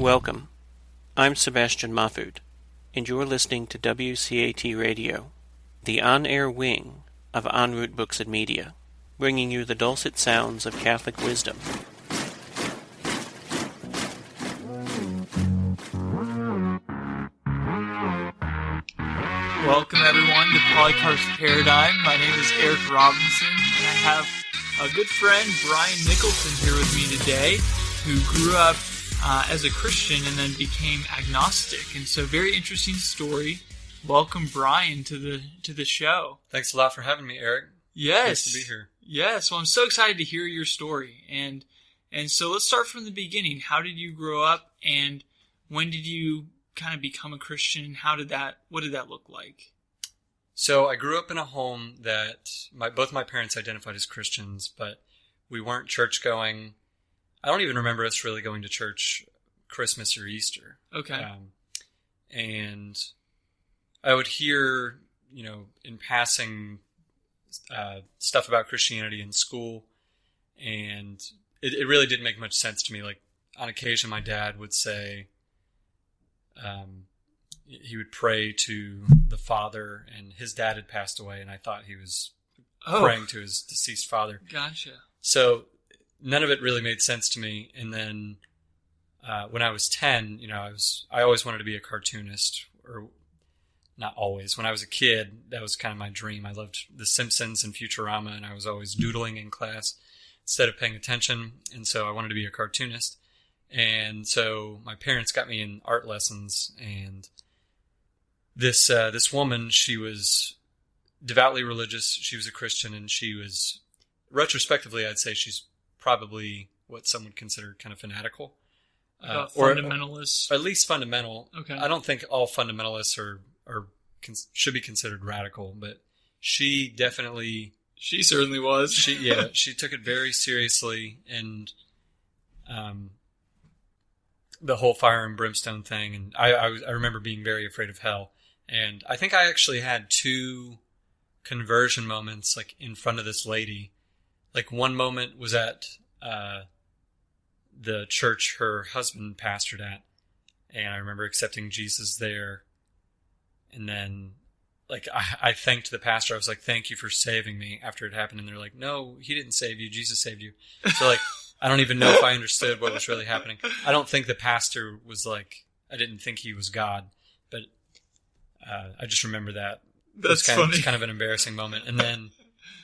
Welcome. I'm Sebastian Mahfood, and you're listening to WCAT Radio, the on-air wing of En Route Books and Media, bringing you the dulcet sounds of Catholic wisdom. Welcome everyone to Polycarp's Paradigm. My name is Eric Robinson, and I have a good friend, Brian Nicholson, here with me today, who grew up as a Christian and then became agnostic. And so, very interesting story. Welcome, Brian, to the show. Thanks a lot for having me, Eric. Yes. Nice to be here. Yes. Well, I'm so excited to hear your story. And so let's start from the beginning. How did you grow up, and when did you kind of become a Christian? What did that look like? So I grew up in a home that both my parents identified as Christians, but we weren't church going. I don't even remember us really going to church Christmas or Easter. Okay. And I would hear, in passing stuff about Christianity in school, and it really didn't make much sense to me. Like, on occasion, my dad would say, he would pray to the Father, and his dad had passed away, and I thought he was praying to his deceased father. Gotcha. So none of it really made sense to me. And then when I was 10, I always wanted to be a cartoonist, or not always. When I was a kid, that was kind of my dream. I loved The Simpsons and Futurama, and I was always doodling in class instead of paying attention. And so I wanted to be a cartoonist. And so my parents got me in art lessons, and this woman, she was devoutly religious. She was a Christian, and she was, retrospectively, I'd say she's probably what some would consider kind of fanatical. Fundamentalists? Or at least fundamental. Okay. I don't think all fundamentalists should be considered radical, but she definitely... She certainly was. She took it very seriously, and the whole fire and brimstone thing, and I remember being very afraid of hell. And I think I actually had 2 conversion moments, like, in front of this lady. Like, one moment was at the church her husband pastored at, and I remember accepting Jesus there. And then, like, I thanked the pastor. I was like, "Thank you for saving me," after it happened. And they're like, "No, he didn't save you. Jesus saved you." So, like, I don't even know if I understood what was really happening. I don't think the pastor was like, I didn't think he was God, but I just remember that. That's funny. It's kind of an embarrassing moment. And then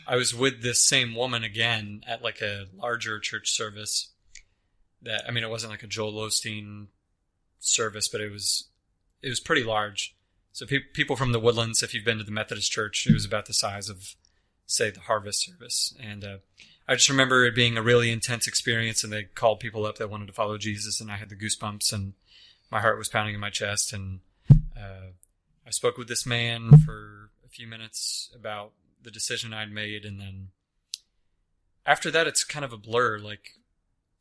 I was with this same woman again at like a larger church service. It wasn't like a Joel Osteen service, but it was pretty large. So people from the Woodlands, if you've been to the Methodist church, it was about the size of, say, the Harvest service. And I just remember it being a really intense experience, and they called people up that wanted to follow Jesus, and I had the goosebumps, and my heart was pounding in my chest. And I spoke with this man for a few minutes about the decision I'd made, and then after that, it's kind of a blur. Like,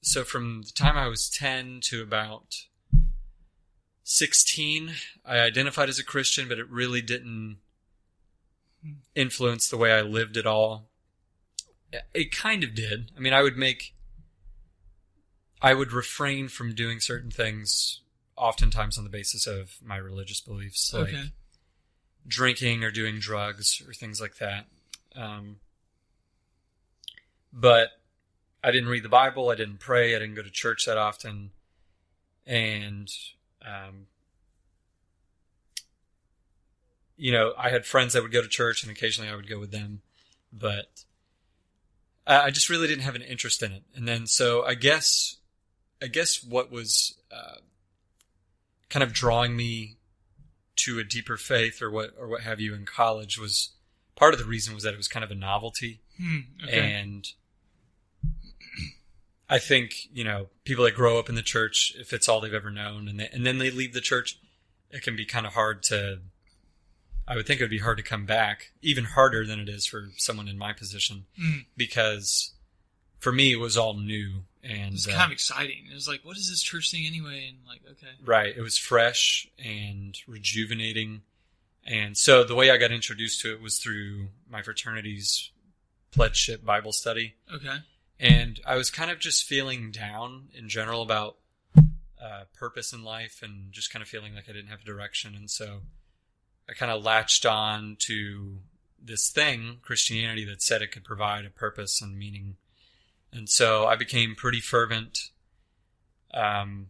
so from the time I was 10 to about 16, I identified as a Christian, but it really didn't influence the way I lived at all. It kind of did. I mean, I would refrain from doing certain things oftentimes on the basis of my religious beliefs, like drinking or doing drugs or things like that. But I didn't read the Bible. I didn't pray. I didn't go to church that often. And, I had friends that would go to church, and occasionally I would go with them. But I just really didn't have an interest in it. And then, so I guess what was kind of drawing me to a deeper faith or what have you in college was, part of the reason was that it was kind of a novelty. And I think, people that grow up in the church, if it's all they've ever known, and then they leave the church, it can be kind of hard I would think it would be hard to come back, even harder than it is for someone in my position, because for me, it was all new. And it was kind of exciting. It was like, what is this church thing anyway? And like, okay. Right. It was fresh and rejuvenating. And so the way I got introduced to it was through my fraternity's pledgeship Bible study. Okay. And I was kind of just feeling down in general about purpose in life and just kind of feeling like I didn't have direction. And so I kind of latched on to this thing, Christianity, that said it could provide a purpose and meaning. And so I became pretty fervent. I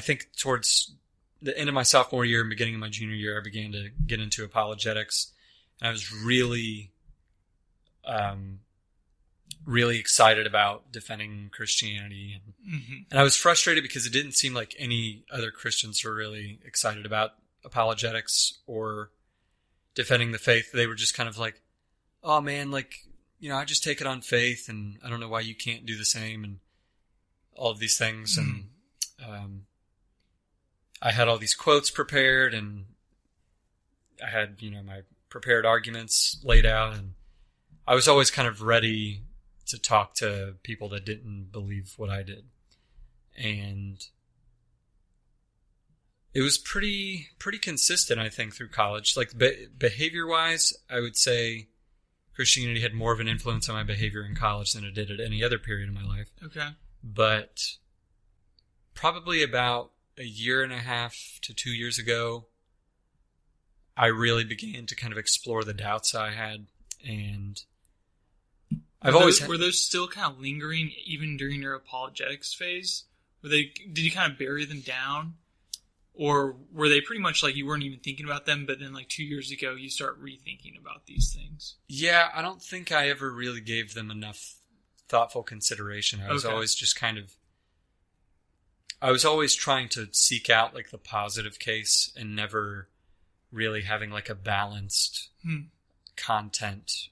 think towards the end of my sophomore year and beginning of my junior year, I began to get into apologetics. And I was really excited about defending Christianity. And I was frustrated because it didn't seem like any other Christians were really excited about apologetics or defending the faith. They were just kind of like, oh man, like, you know, I just take it on faith and I don't know why you can't do the same and all of these things. And I had all these quotes prepared and I had, you know, my prepared arguments laid out, and I was always kind of ready to talk to people that didn't believe what I did. And it was pretty consistent, I think, through college. Like behavior-wise, I would say Christianity had more of an influence on my behavior in college than it did at any other period in my life. Okay. But probably about a year and a half to 2 years ago, I really began to kind of explore the doubts I had. And were those still kind of lingering even during your apologetics phase? Did you kind of bury them down? Or were they pretty much like you weren't even thinking about them, but then like 2 years ago you start rethinking about these things? Yeah, I don't think I ever really gave them enough thoughtful consideration. I was always just I was always trying to seek out like the positive case and never really having like a balanced content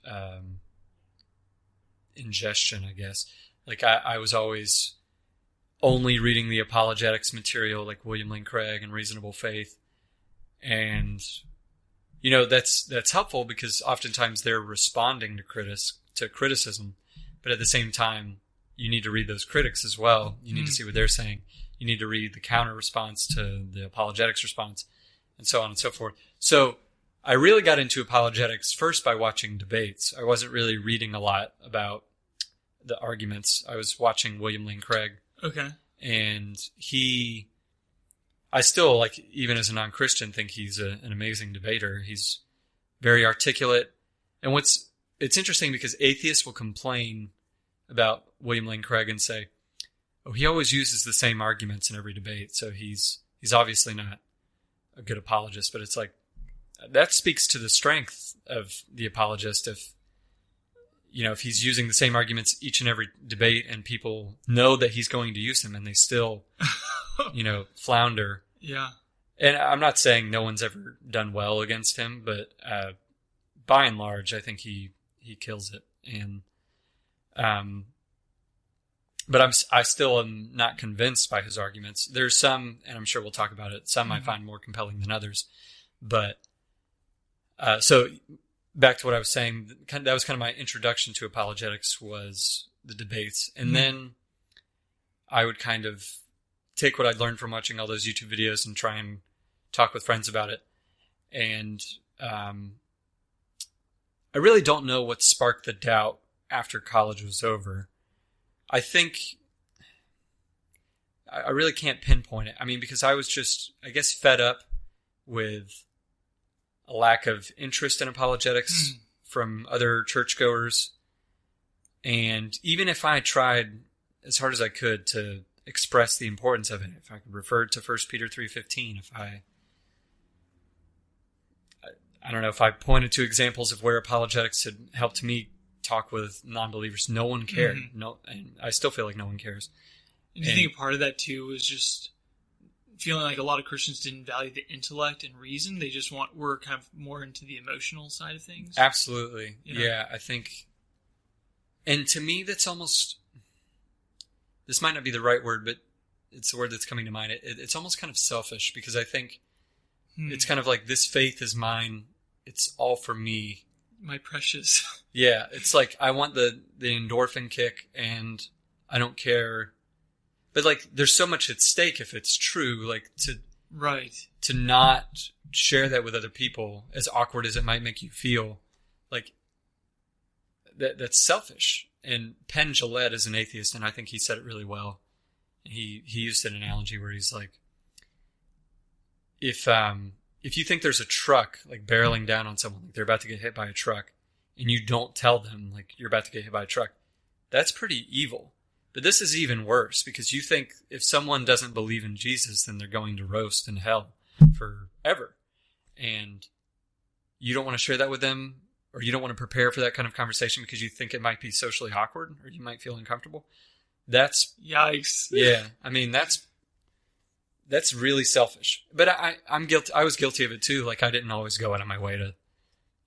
ingestion, I guess. Like I was always only reading the apologetics material like William Lane Craig and Reasonable Faith. And, you know, that's helpful because oftentimes they're responding to criticism. But at the same time, you need to read those critics as well. You need to see what they're saying. You need to read the counter response to the apologetics response, and so on and so forth. So I really got into apologetics first by watching debates. I wasn't really reading a lot about the arguments. I was watching William Lane Craig. Okay. And I still, like, even as a non-Christian, think he's an amazing debater. He's very articulate. And it's interesting because atheists will complain about William Lane Craig and say, oh, he always uses the same arguments in every debate, so he's obviously not a good apologist. But it's like, that speaks to the strength of the apologist if he's using the same arguments each and every debate and people know that he's going to use them and they still, flounder. Yeah. And I'm not saying no one's ever done well against him, but by and large, I think he kills it. And but I still am not convinced by his arguments. There's some, and I'm sure we'll talk about it, some I find more compelling than others. But so back to what I was saying, that was kind of my introduction to apologetics was the debates. And then I would kind of take what I'd learned from watching all those YouTube videos and try and talk with friends about it. And I really don't know what sparked the doubt after college was over. I think I really can't pinpoint it. I mean, because I was just, I guess, fed up with a lack of interest in apologetics from other churchgoers. And even if I tried as hard as I could to express the importance of it, if I could refer to 1 Peter 3:15, if I don't know, if I pointed to examples of where apologetics had helped me talk with non-believers, no one cared. No, and I still feel like no one cares. And do you think part of that too was just feeling like a lot of Christians didn't value the intellect and reason? They just were kind of more into the emotional side of things? Absolutely. Yeah, I think, and to me that's almost, this might not be the right word, but it's the word that's coming to mind. It's almost kind of selfish because I think it's kind of like, this faith is mine. It's all for me. My precious. Yeah, it's like I want the endorphin kick and I don't care. But like there's so much at stake if it's true, like to not share that with other people, as awkward as it might make you feel, like that's selfish. And Penn Jillette is an atheist, and I think he said it really well He used an analogy where he's like, if you think there's a truck like barreling down on someone, like they're about to get hit by a truck, and you don't tell them like you're about to get hit by a truck, that's pretty evil. But this is even worse, because you think if someone doesn't believe in Jesus, then they're going to roast in hell forever. And you don't want to share that with them, or you don't want to prepare for that kind of conversation because you think it might be socially awkward, or you might feel uncomfortable. That's... Yikes. Yeah. I mean, that's really selfish. But I'm guilty. I was guilty of it too. Like, I didn't always go out of my way to,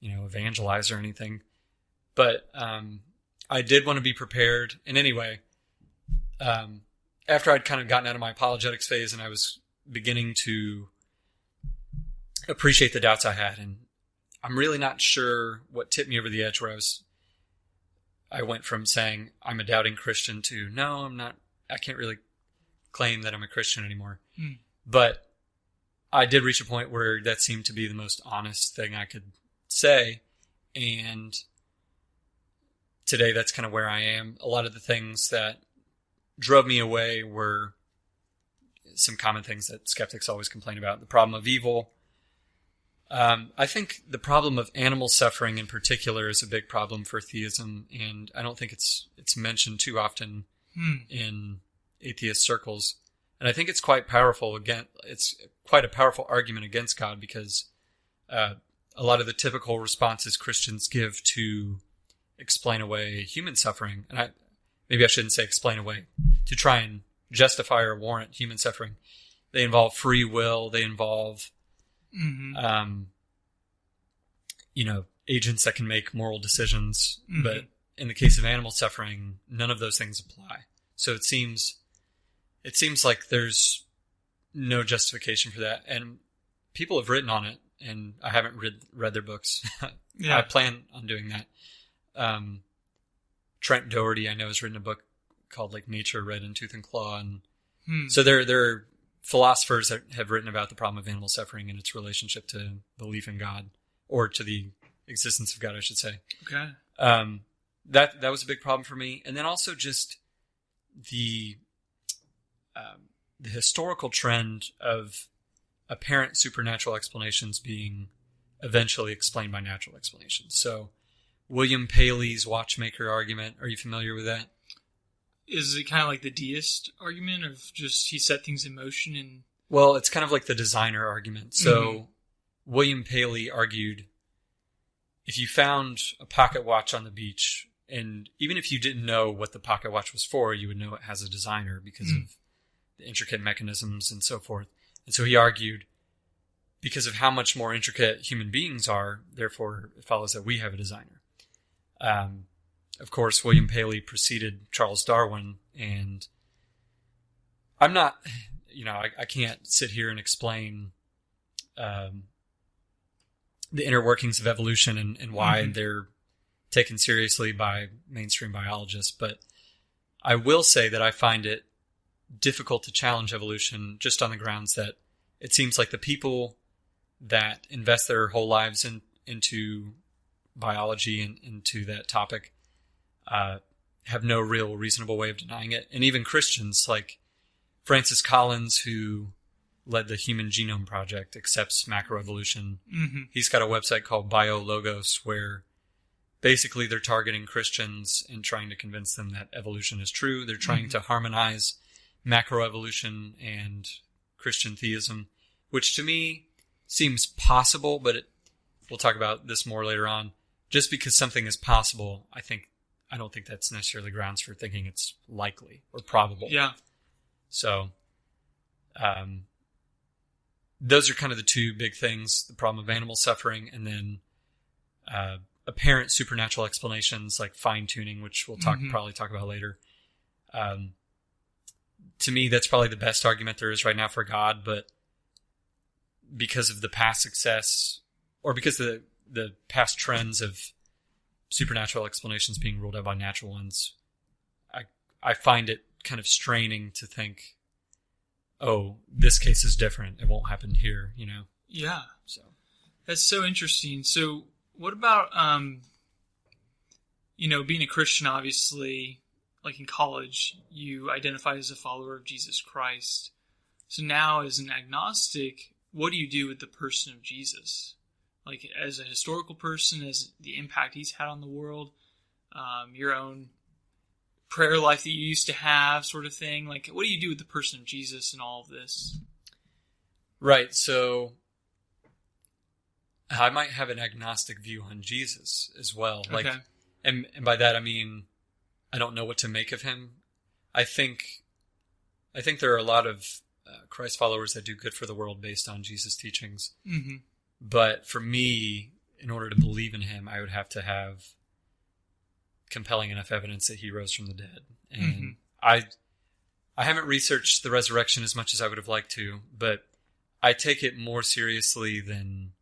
evangelize or anything. But I did want to be prepared. And anyway, after I'd kind of gotten out of my apologetics phase and I was beginning to appreciate the doubts I had, and I'm really not sure what tipped me over the edge, where I went from saying I'm a doubting Christian to no, I'm not. I can't really claim that I'm a Christian anymore. But I did reach a point where that seemed to be the most honest thing I could say. And today that's kind of where I am. A lot of the things that drove me away were some common things that skeptics always complain about. The problem of evil. I think the problem of animal suffering in particular is a big problem for theism, and I don't think it's mentioned too often in atheist circles. And I think it's quite powerful. Again, it's quite a powerful argument against God, because a lot of the typical responses Christians give to explain away human suffering, and maybe I shouldn't say explain away, to try and justify or warrant human suffering, they involve free will, they involve agents that can make moral decisions. But in the case of animal suffering, none of those things apply. So it seems like there's no justification for that. And people have written on it, and I haven't read their books. Yeah. I plan on doing that. Trent Doherty, I know, has written a book called like Nature Red in Tooth and Claw. And so there are philosophers that have written about the problem of animal suffering and its relationship to belief in God, or to the existence of God, I should say. Okay. That was a big problem for me. And then also just the historical trend of apparent supernatural explanations being eventually explained by natural explanations. So William Paley's watchmaker argument, are you familiar with that? Is it kind of like the deist argument of just he set things in motion? And well, it's kind of like the designer argument. So William Paley argued, if you found a pocket watch on the beach, and even if you didn't know what the pocket watch was for, you would know it has a designer because of the intricate mechanisms and so forth. And so he argued, because of how much more intricate human beings are, therefore it follows that we have a designer. Of course, William Paley preceded Charles Darwin, and I'm not, I can't sit here and explain the inner workings of evolution and why they're taken seriously by mainstream biologists, but I will say that I find it difficult to challenge evolution just on the grounds that it seems like the people that invest their whole lives into biology and into that topic have no real reasonable way of denying it. And even Christians like Francis Collins, who led the Human Genome Project, accepts macroevolution. He's got a website called BioLogos, where basically they're targeting Christians and trying to convince them that evolution is true. They're trying to harmonize macroevolution and Christian theism, which to me seems possible, but we'll talk about this more later on. Just because something is possible, I don't think that's necessarily grounds for thinking it's likely or probable. Yeah. So, those are kind of the two big things: the problem of animal suffering, and then apparent supernatural explanations like fine-tuning, which we'll probably talk about later. To me, that's probably the best argument there is right now for God, but because of the past success, or because of the past trends of supernatural explanations being ruled out by natural ones, I find it kind of straining to think, oh, this case is different. It won't happen here, Yeah. So that's so interesting. So what about, being a Christian, obviously, like in college, you identify as a follower of Jesus Christ. So now, as an agnostic, what do you do with the person of Jesus? Like, as a historical person, as the impact he's had on the world, your own prayer life that you used to have, sort of thing. Like, what do you do with the person of Jesus and all of this? Right, so I might have an agnostic view on Jesus as well. Like, okay. and by that I mean I don't know what to make of him. I think there are a lot of Christ followers that do good for the world based on Jesus' teachings. Mm-hmm. But for me, in order to believe in him, I would have to have compelling enough evidence that he rose from the dead. And I haven't researched the resurrection as much as I would have liked to, but I take it more seriously than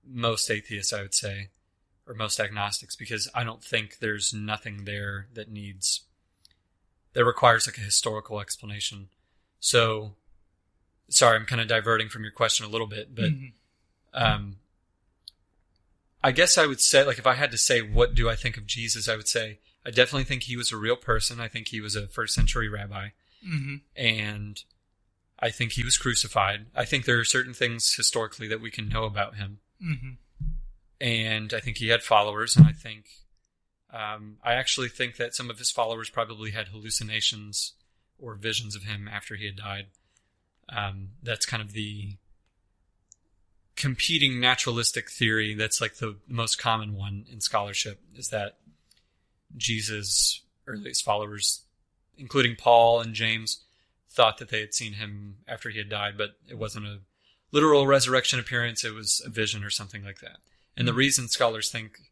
most atheists, I would say, or most agnostics, because I don't think there's nothing there that requires like a historical explanation. So, sorry, I'm kind of diverting from your question a little bit, but I guess I would say, like, if I had to say, what do I think of Jesus, I would say, I definitely think he was a real person. I think he was a first century rabbi. Mm-hmm. And I think he was crucified. I think there are certain things historically that we can know about him. Mm-hmm. And I think he had followers. And I think, I actually think that some of his followers probably had hallucinations or visions of him after he had died. That's kind of the competing naturalistic theory that's like the most common one in scholarship, is that Jesus' earliest followers, including Paul and James, thought that they had seen him after he had died, but it wasn't a literal resurrection appearance, it was a vision or something like that. And the reason scholars think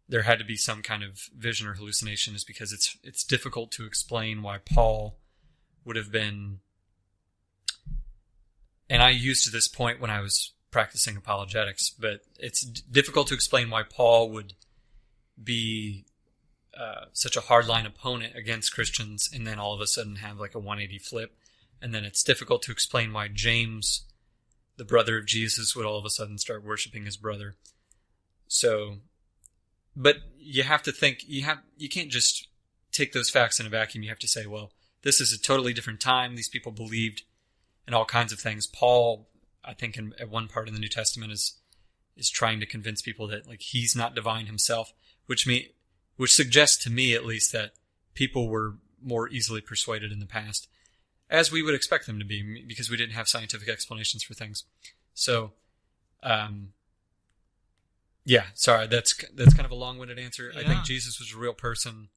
there had to be some kind of vision or hallucination is because it's difficult to explain why Paul would have been, and I used this point when I was practicing apologetics, but it's difficult to explain why Paul would be such a hardline opponent against Christians and then all of a sudden have like a 180 flip. And then it's difficult to explain why James, the brother of Jesus, would all of a sudden start worshiping his brother. So, but you have to think, you can't just take those facts in a vacuum. You have to say, well, this is a totally different time. These people believed in all kinds of things. Paul, I think at one part in the New Testament is trying to convince people that like he's not divine himself, which suggests to me at least that people were more easily persuaded in the past, as we would expect them to be, because we didn't have scientific explanations for things. So, yeah, sorry, that's kind of a long-winded answer. Yeah. I think Jesus was a real person,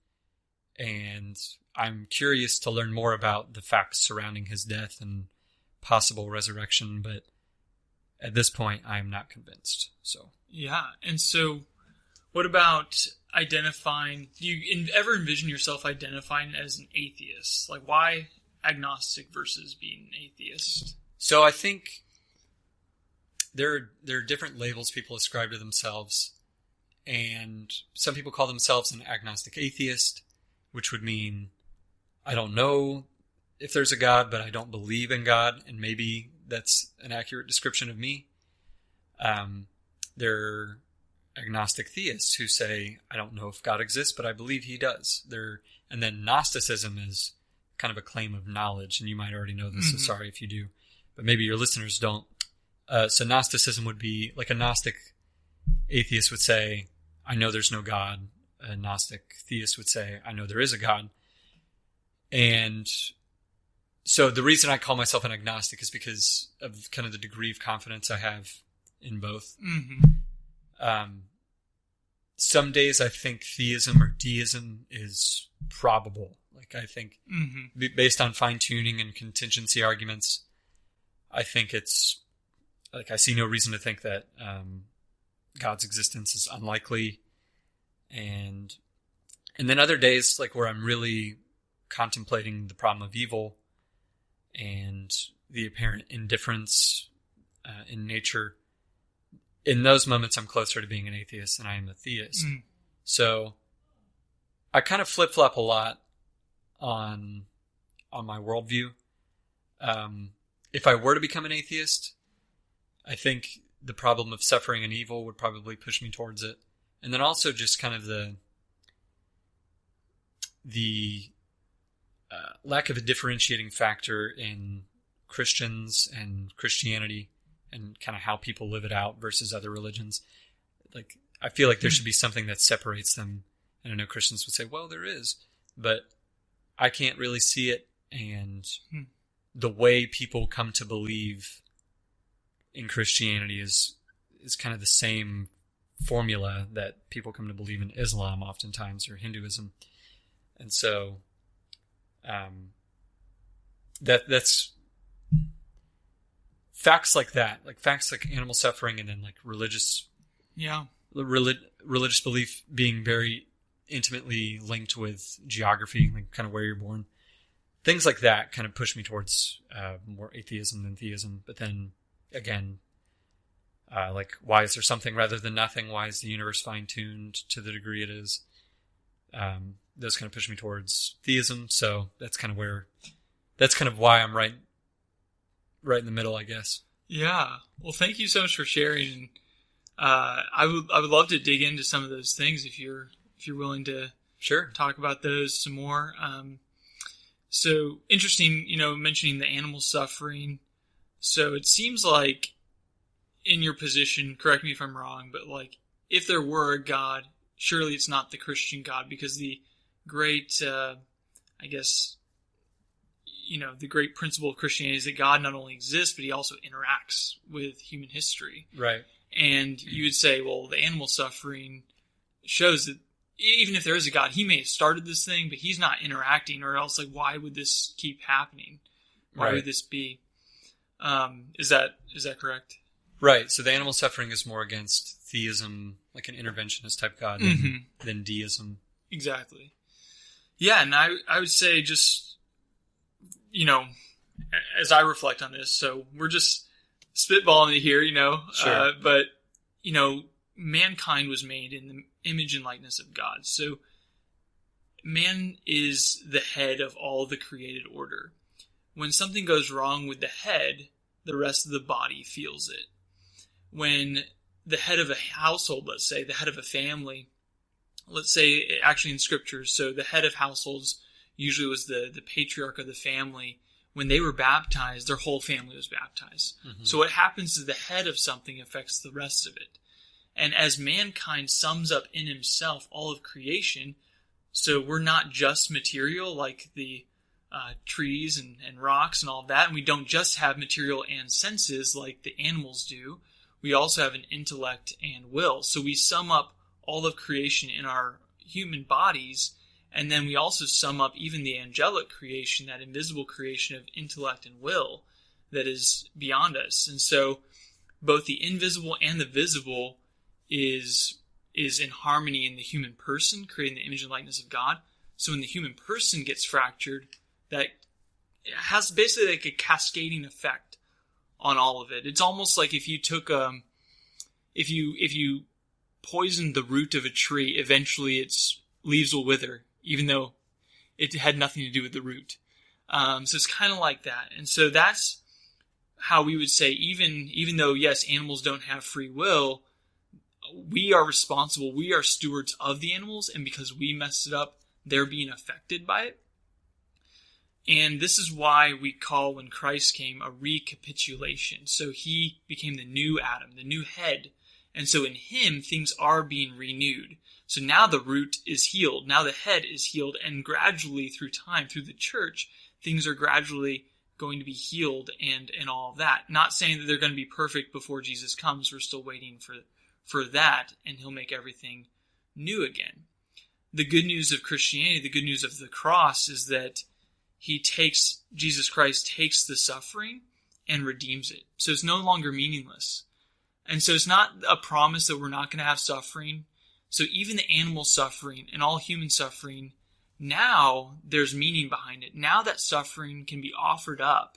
and I'm curious to learn more about the facts surrounding his death and possible resurrection, but at this point, I am not convinced. So yeah, and so what about identifying? Do you ever envision yourself identifying as an atheist? Like, why agnostic versus being an atheist? So I think there are different labels people ascribe to themselves, and some people call themselves an agnostic atheist, which would mean I don't know if there's a God, but I don't believe in God, and maybe that's an accurate description of me. There are agnostic theists who say, I don't know if God exists, but I believe he does. And then Gnosticism is kind of a claim of knowledge, and you might already know this, so sorry if you do, but maybe your listeners don't. So Gnosticism would be, like a Gnostic atheist would say, I know there's no God. A Gnostic theist would say, I know there is a God. And so the reason I call myself an agnostic is because of kind of the degree of confidence I have in both. Some days I think theism or deism is probable. Like I think based on fine-tuning and contingency arguments, I think it's like I see no reason to think that God's existence is unlikely. And then other days, like where I'm really contemplating the problem of evil and the apparent indifference in nature, in those moments I'm closer to being an atheist than I am a theist. So I kind of flip-flop a lot on my worldview. If I were to become an atheist, I think the problem of suffering and evil would probably push me towards it. And then also just kind of the lack of a differentiating factor in Christians and Christianity and kind of how people live it out versus other religions. Like, I feel like there should be something that separates them. And I know Christians would say, well, there is, but I can't really see it. And the way people come to believe in Christianity is kind of the same formula that people come to believe in Islam oftentimes, or Hinduism. And so that's facts like that, like facts like animal suffering, and then like religious belief being very intimately linked with geography, like kind of where you're born. Things like that kind of push me towards more atheism than theism. But then again, like, why is there something rather than nothing? Why is the universe fine-tuned to the degree it is? Those kind of push me towards theism. So that's kind of why I'm right in the middle, I guess. Yeah. Well, thank you so much for sharing. I would love to dig into some of those things if you're willing to talk about those some more. So interesting, mentioning the animal suffering. So it seems like in your position, correct me if I'm wrong, but like, if there were a God, surely it's not the Christian God, because the great, the great principle of Christianity is that God not only exists, but he also interacts with human history. Right. And you would say, well, the animal suffering shows that even if there is a God, he may have started this thing, but he's not interacting, or else, like, why would this keep happening? Why would this be? Is that correct? Right. So the animal suffering is more against theism, like an interventionist type God, than deism. Exactly. Yeah, and I would say, just, as I reflect on this, so we're just spitballing it here, Sure. But, mankind was made in the image and likeness of God. So man is the head of all the created order. When something goes wrong with the head, the rest of the body feels it. When the head of a household, let's say, the head of a family, let's say, actually in scriptures, so the head of households usually was the patriarch of the family. When they were baptized, their whole family was baptized. Mm-hmm. So what happens to the head of something affects the rest of it. And as mankind sums up in himself all of creation, so we're not just material like the trees and rocks and all that, and we don't just have material and senses like the animals do. We also have an intellect and will. So we sum up all of creation in our human bodies, and then we also sum up even the angelic creation, that invisible creation of intellect and will that is beyond us. And so both the invisible and the visible is in harmony in the human person, creating the image and likeness of God. So when the human person gets fractured, that has basically like a cascading effect on all of it. It's almost like if you took if you poisoned the root of a tree, eventually its leaves will wither, even though it had nothing to do with the root. So it's kind of like that. And so that's how we would say, even though, yes, animals don't have free will, we are responsible. We are stewards of the animals, and because we messed it up, they're being affected by it. And this is why we call, when Christ came, a recapitulation. So he became the new Adam, the new head. And so in him, things are being renewed. So now the root is healed. Now the head is healed. And gradually, through time, through the church, things are gradually going to be healed and all of that. Not saying that they're going to be perfect before Jesus comes. We're still waiting for that, and he'll make everything new again. The good news of Christianity, the good news of the cross, is that Jesus Christ takes the suffering and redeems it. So it's no longer meaningless. And so it's not a promise that we're not going to have suffering. So even the animal suffering and all human suffering, now there's meaning behind it. Now that suffering can be offered up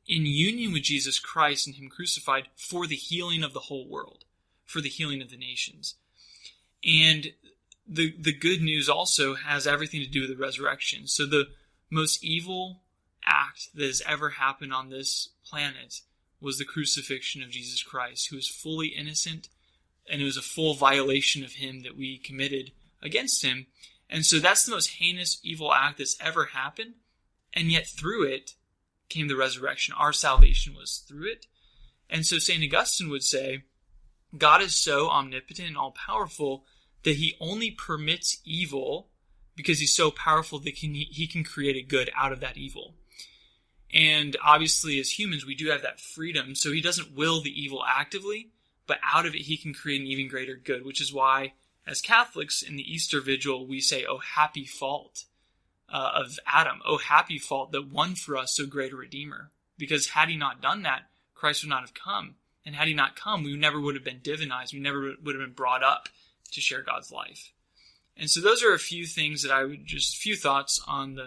in union with Jesus Christ and him crucified for the healing of the whole world, for the healing of the nations. And the good news also has everything to do with the resurrection. So the most evil act that has ever happened on this planet was the crucifixion of Jesus Christ, who is fully innocent, and it was a full violation of him that we committed against him. And so that's the most heinous evil act that's ever happened. And yet through it came the resurrection. Our salvation was through it. And so St. Augustine would say, God is so omnipotent and all-powerful that he only permits evil because he's so powerful that he can create a good out of that evil. And obviously, as humans, we do have that freedom. So he doesn't will the evil actively, but out of it, he can create an even greater good, which is why, as Catholics, in the Easter Vigil, we say, "Oh, happy fault of Adam. Oh, happy fault that won for us so great a Redeemer." Because had he not done that, Christ would not have come. And had he not come, we never would have been divinized. We never would have been brought up to share God's life. And so those are a few things that few thoughts on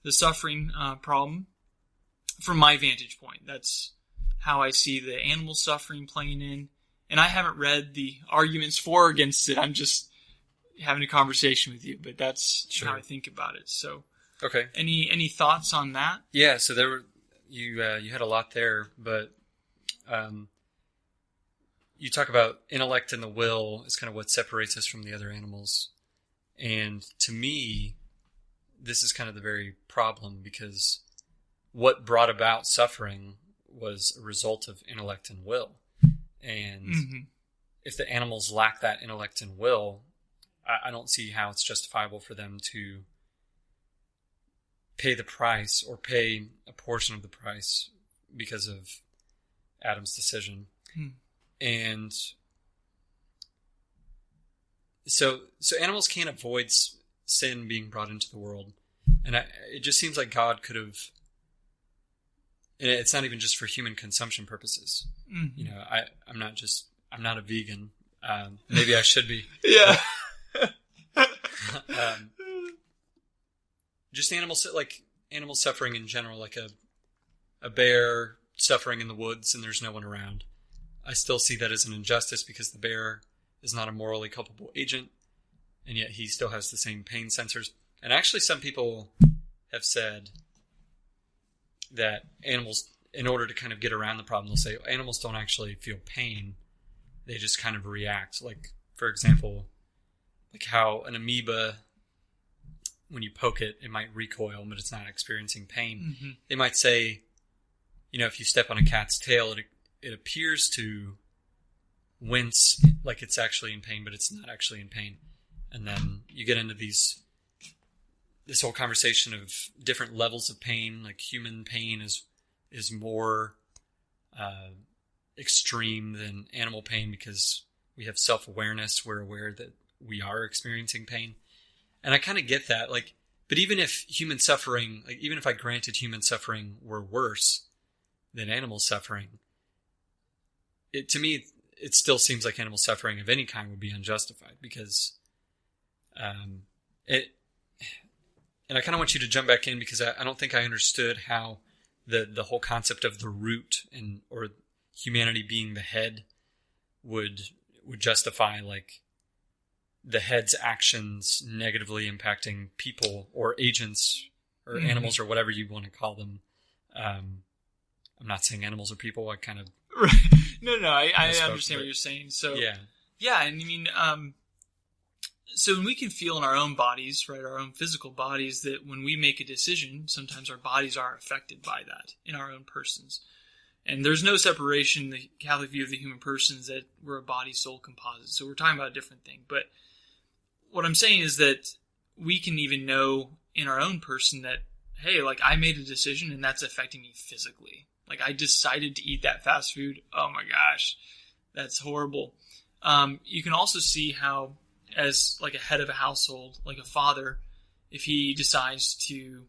the suffering problem from my vantage point. That's how I see the animal suffering playing in. And I haven't read the arguments for or against it. I'm just having a conversation with you, but that's how I think about it. So, okay. Any thoughts on that? Yeah. So you had a lot there, but you talk about intellect and the will is kind of what separates us from the other animals. And to me, this is kind of the very problem, because what brought about suffering was a result of intellect and will. And if the animals lack that intellect and will, I don't see how it's justifiable for them to pay the price or pay a portion of the price because of Adam's decision. And so animals can't avoid sin being brought into the world. And it just seems like God could have, and it's not even just for human consumption purposes. You know, I'm not a vegan. Maybe I should be. Yeah. Just animal suffering in general, like a bear suffering in the woods and there's no one around. I still see that as an injustice, because the bear is not a morally culpable agent, and yet he still has the same pain sensors. And actually, some people have said that animals, in order to kind of get around the problem, they'll say animals don't actually feel pain. They just kind of react. Like, for example, like how an amoeba, when you poke it, it might recoil, but it's not experiencing pain. They might say, you know, if you step on a cat's tail, it appears to wince like it's actually in pain, but it's not actually in pain. And then you get into this whole conversation of different levels of pain. Like human pain is more extreme than animal pain because we have self-awareness. We're aware that we are experiencing pain. And I kind of get that. Like, but even if human suffering, like even if I granted human suffering were worse than animal suffering, to me, it still seems like animal suffering of any kind would be unjustified, because and I kind of want you to jump back in, because I don't think I understood how the whole concept of the root or humanity being the head would justify like the head's actions negatively impacting people or agents or animals or whatever you want to call them. I'm not saying animals are people. I kind of No, I understand what you're saying. So yeah, and I mean, so when we can feel in our own bodies, right, our own physical bodies, that when we make a decision, sometimes our bodies are affected by that in our own persons. And there's no separation in the Catholic view of the human person is that we're a body-soul composite. So we're talking about a different thing. But what I'm saying is that we can even know in our own person that, hey, like I made a decision and that's affecting me physically. Like I decided to eat that fast food. Oh my gosh, that's horrible. You can also see how, as like a head of a household, like a father, if he decides to,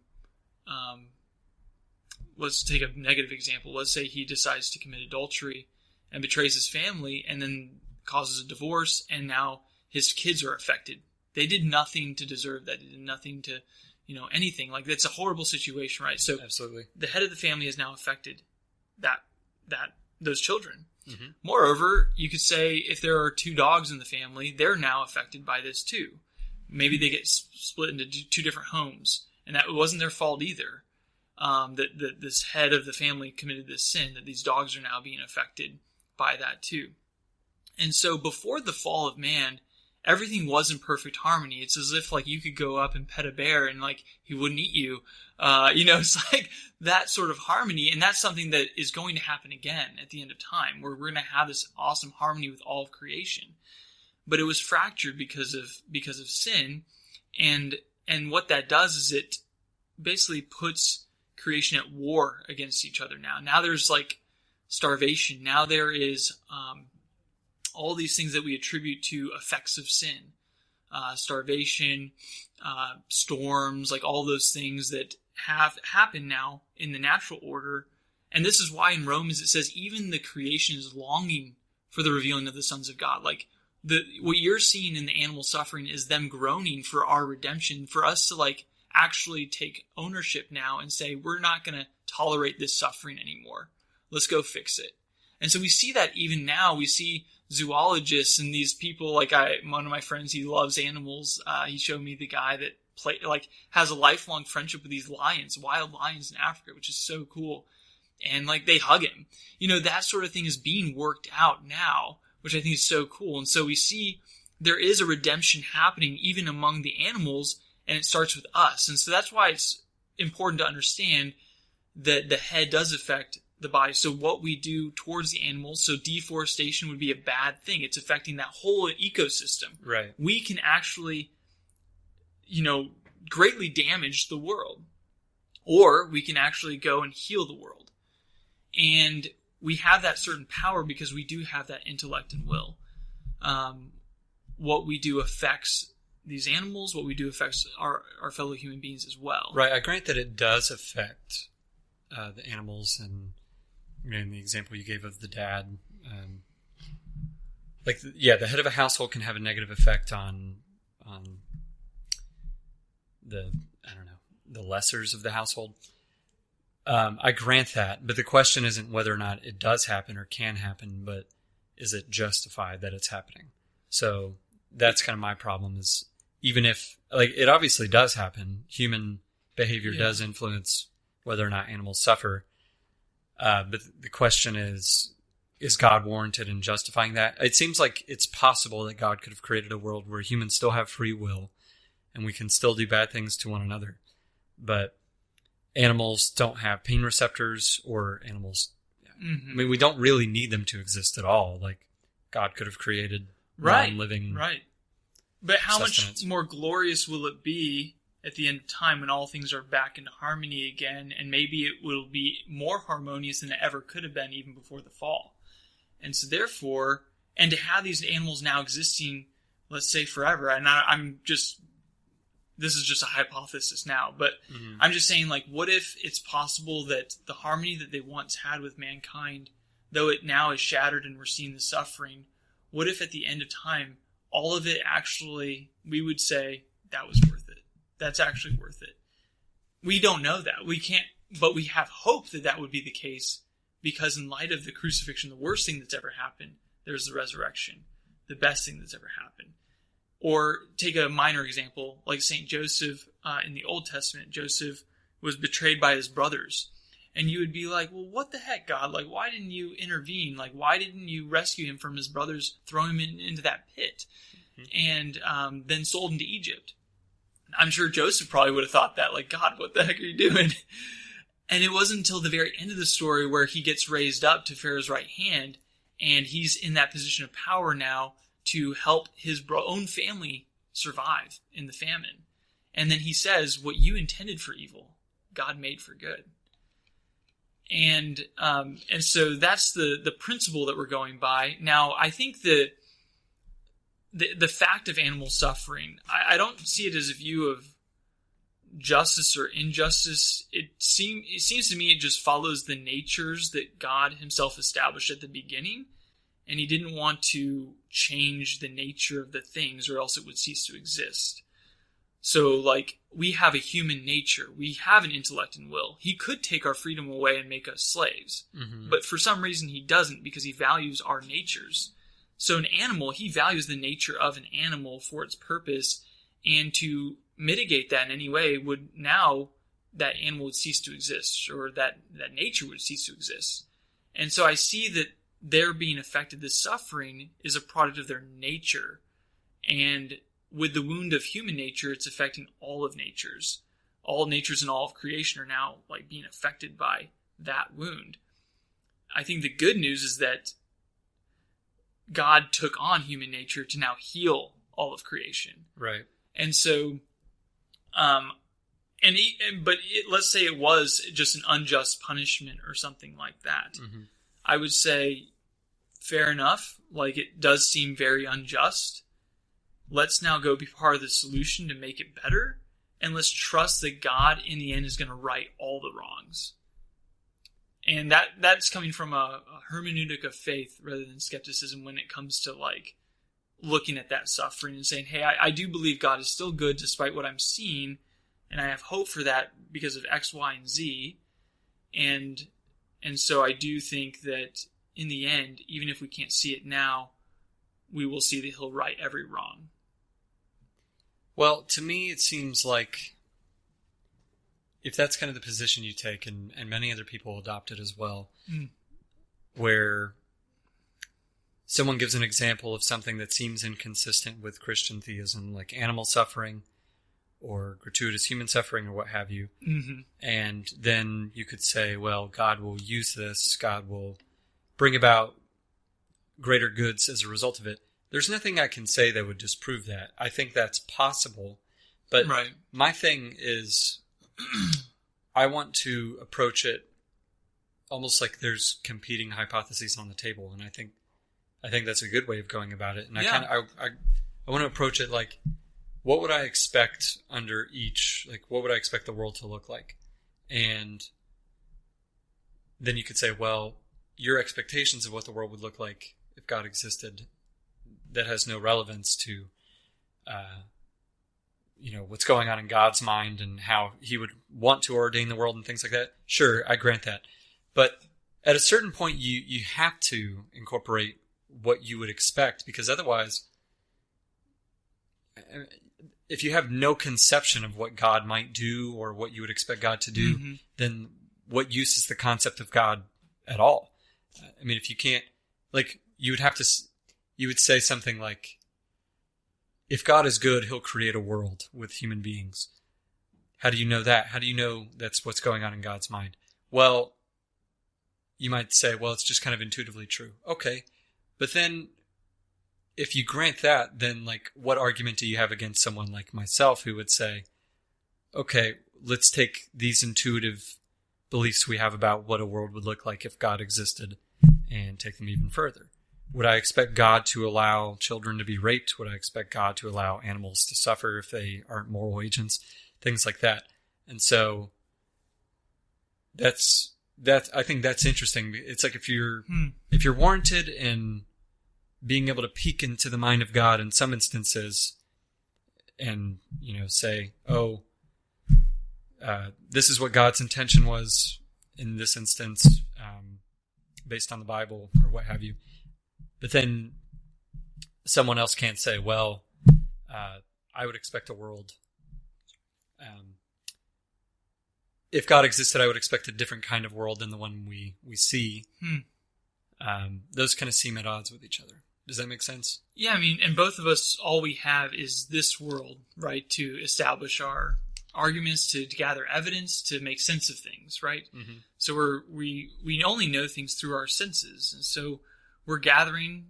let's take a negative example. Let's say he decides to commit adultery and betrays his family and then causes a divorce, and now his kids are affected. They did nothing to deserve that. They did nothing to, anything. Like that's a horrible situation, right? So absolutely, the head of the family has now affected those children. Moreover, you could say if there are two dogs in the family, they're now affected by this too. Maybe they get split into two different homes, and that wasn't their fault either. That this head of the family committed this sin, that these dogs are now being affected by that too. And so before the fall of man, everything was in perfect harmony. It's as if like you could go up and pet a bear and like he wouldn't eat you. It's like that sort of harmony, and that's something that is going to happen again at the end of time, where we're going to have this awesome harmony with all of creation. But it was fractured because of sin, and what that does is it basically puts creation at war against each other now. Now there's like starvation. Now there is all these things that we attribute to effects of sin. Starvation, storms, like all those things that have happened now in the natural order. And this is why in Romans it says even the creation is longing for the revealing of the sons of God. Like what you're seeing in the animal suffering is them groaning for our redemption, for us to like actually take ownership now and say, we're not going to tolerate this suffering anymore. Let's go fix it. And so we see that even now. We see zoologists and these people, like one of my friends, he loves animals. He showed me the guy that has a lifelong friendship with these lions, wild lions in Africa, which is so cool. And like they hug him. That sort of thing is being worked out now, which I think is so cool. And so we see there is a redemption happening even among the animals, and it starts with us. And so that's why it's important to understand that the head does affect the body. So what we do towards the animals, so deforestation would be a bad thing. It's affecting that whole ecosystem. Right. We can actually, greatly damage the world. Or we can actually go and heal the world. And we have that certain power because we do have that intellect and will. What we do affects these animals. What we do affects our fellow human beings as well. Right. I grant that it does affect the animals, and in the example you gave of the dad, the head of a household can have a negative effect on the lessers of the household. I grant that, but the question isn't whether or not it does happen or can happen, but is it justified that it's happening? So that's kind of my problem, is even if, it obviously does happen, human behavior does influence whether or not animals suffer. But the question is God warranted in justifying that? It seems like it's possible that God could have created a world where humans still have free will and we can still do bad things to one another. But animals don't have pain receptors, or animals... Mm-hmm. I mean, we don't really need them to exist at all. Like, God could have created non-living... Right. But how much more glorious will it be at the end of time when all things are back into harmony again, and maybe it will be more harmonious than it ever could have been even before the fall. And so therefore, and to have these animals now existing, let's say forever, and this is just a hypothesis now, but I'm just saying, like, what if it's possible that the harmony that they once had with mankind, though it now is shattered and we're seeing the suffering, what if at the end of time, all of it actually, we would say, that was worth it. That's actually worth it. We don't know that. We can't, but we have hope that that would be the case, because in light of the crucifixion, the worst thing that's ever happened, there's the resurrection, the best thing that's ever happened. Or take a minor example, like St. Joseph in the Old Testament. Joseph was betrayed by his brothers. And you would be like, well, what the heck, God? Like, why didn't you intervene? Like, why didn't you rescue him from his brothers, throw him into that pit, and then sold him to Egypt? I'm sure Joseph probably would have thought that, like, God, what the heck are you doing? And it wasn't until the very end of the story where he gets raised up to Pharaoh's right hand, and he's in that position of power now to help his own family survive in the famine. And then he says, what you intended for evil, God made for good. And so that's the principle that we're going by. Now, I think the fact of animal suffering, I don't see it as a view of justice or injustice. It seems to me it just follows the natures that God himself established at the beginning. And he didn't want to change the nature of the things, or else it would cease to exist. So, like, we have a human nature. We have an intellect and will. He could take our freedom away and make us slaves. Mm-hmm. But for some reason he doesn't, because he values our natures. So an animal, he values the nature of an animal for its purpose. And to mitigate that in any way would, now that animal would cease to exist, or that nature would cease to exist. And so I see that their being affected, this suffering, is a product of their nature. And with the wound of human nature, it's affecting all of natures. All natures and all of creation are now like being affected by that wound. I think the good news is that God took on human nature to now heal all of creation. Right. And so, let's say it was just an unjust punishment or something like that. Mm-hmm. I would say, fair enough. Like, it does seem very unjust. Let's now go be part of the solution to make it better. And let's trust that God, in the end, is going to right all the wrongs. And that's coming from a hermeneutic of faith rather than skepticism when it comes to, like, looking at that suffering and saying, hey, I do believe God is still good despite what I'm seeing, and I have hope for that because of X, Y, and Z. And so I do think that in the end, even if we can't see it now, we will see that he'll right every wrong. Well, to me, it seems like if that's kind of the position you take, and many other people adopt it as well, where someone gives an example of something that seems inconsistent with Christian theism, like animal suffering or gratuitous human suffering or what have you, and then you could say, well, God will use this, God will bring about greater goods as a result of it. There's nothing I can say that would disprove that. I think that's possible. But my thing is, I want to approach it almost like there's competing hypotheses on the table, and I think that's a good way of going about it. And I want to approach it like, what would I expect under each? Like, what would I expect the world to look like? And then you could say, well, your expectations of what the world would look like if God existed, that has no relevance to, what's going on in God's mind and how he would want to ordain the world and things like that. Sure, I grant that. But at a certain point, you have to incorporate what you would expect, because otherwise, if you have no conception of what God might do or what you would expect God to do, then what use is the concept of God at all? I mean, if you can't, like, you would say something like, if God is good, he'll create a world with human beings. How do you know that? How do you know that's what's going on in God's mind? Well, you might say, well, it's just kind of intuitively true. Okay. But then if you grant that, then like, what argument do you have against someone like myself who would say, okay, let's take these intuitive beliefs we have about what a world would look like if God existed and take them even further. Would I expect God to allow children to be raped? Would I expect God to allow animals to suffer if they aren't moral agents? Things like that. And so I think that's interesting. It's like if you're warranted in being able to peek into the mind of God in some instances and, say, this is what God's intention was in this instance, based on the Bible or what have you. But then someone else can't say, well, I would expect a world. If God existed, I would expect a different kind of world than the one we see. Those kind of seem at odds with each other. Does that make sense? Yeah, I mean, and both of us, all we have is this world, right, to establish our arguments, to gather evidence, to make sense of things, right? So we only know things through our senses, and so we're gathering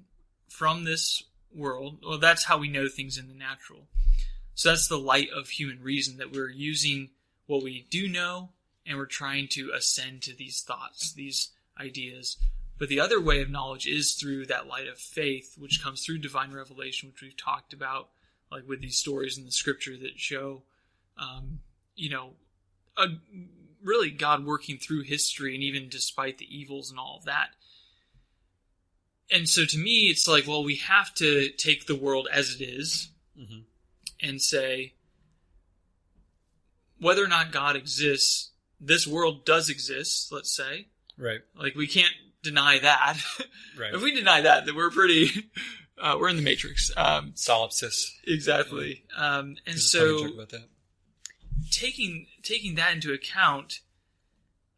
from this world. Well, that's how we know things in the natural. So that's the light of human reason, that we're using what we do know, and we're trying to ascend to these thoughts, these ideas. But the other way of knowledge is through that light of faith, which comes through divine revelation, which we've talked about, like with these stories in the scripture that show, really God working through history, and even despite the evils and all of that. And so to me, it's like, well, we have to take the world as it is and say, whether or not God exists, this world does exist, let's say. Right. Like, we can't deny that. Right. If we deny that, then we're pretty, we're in the Matrix. Solipsis. Exactly. And so, talk about that. taking that into account,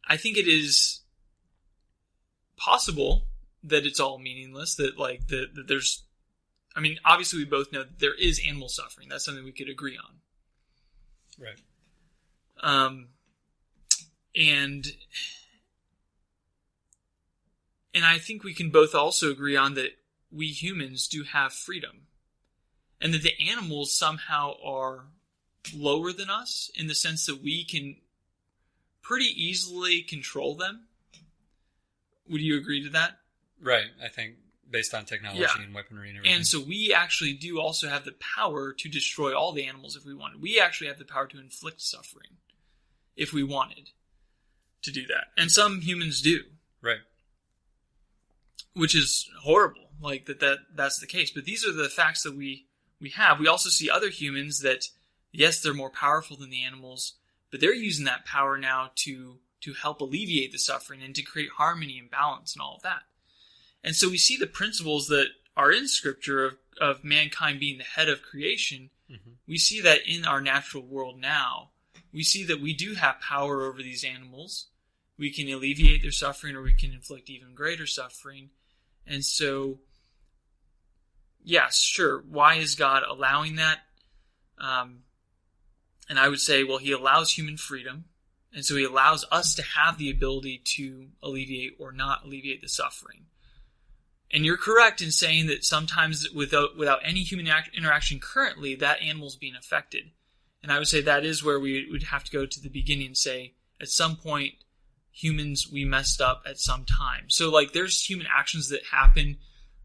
I think it is possible that it's all meaningless, that there's I mean, obviously we both know that there is animal suffering. That's something we could agree on. Right. And I think we can both also agree on that we humans do have freedom. And that the animals somehow are lower than us in the sense that we can pretty easily control them. Would you agree to that? Right. I think based on technology and weaponry and everything. And so we actually do also have the power to destroy all the animals if we wanted. We actually have the power to inflict suffering if we wanted to do that. And some humans do. Right. Which is horrible, like that's the case. But these are the facts that we have. We also see other humans that, yes, they're more powerful than the animals, but they're using that power now to help alleviate the suffering and to create harmony and balance and all of that. And so we see the principles that are in Scripture of mankind being the head of creation. Mm-hmm. We see that in our natural world now. We see that we do have power over these animals. We can alleviate their suffering or we can inflict even greater suffering. And so, yes, sure, why is God allowing that? And I would say, well, he allows human freedom. And so he allows us to have the ability to alleviate or not alleviate the suffering. And you're correct in saying that sometimes without any human interaction currently, that animal's being affected. And I would say that is where we would have to go to the beginning and say, at some point, humans, we messed up at some time. So, like, there's human actions that happened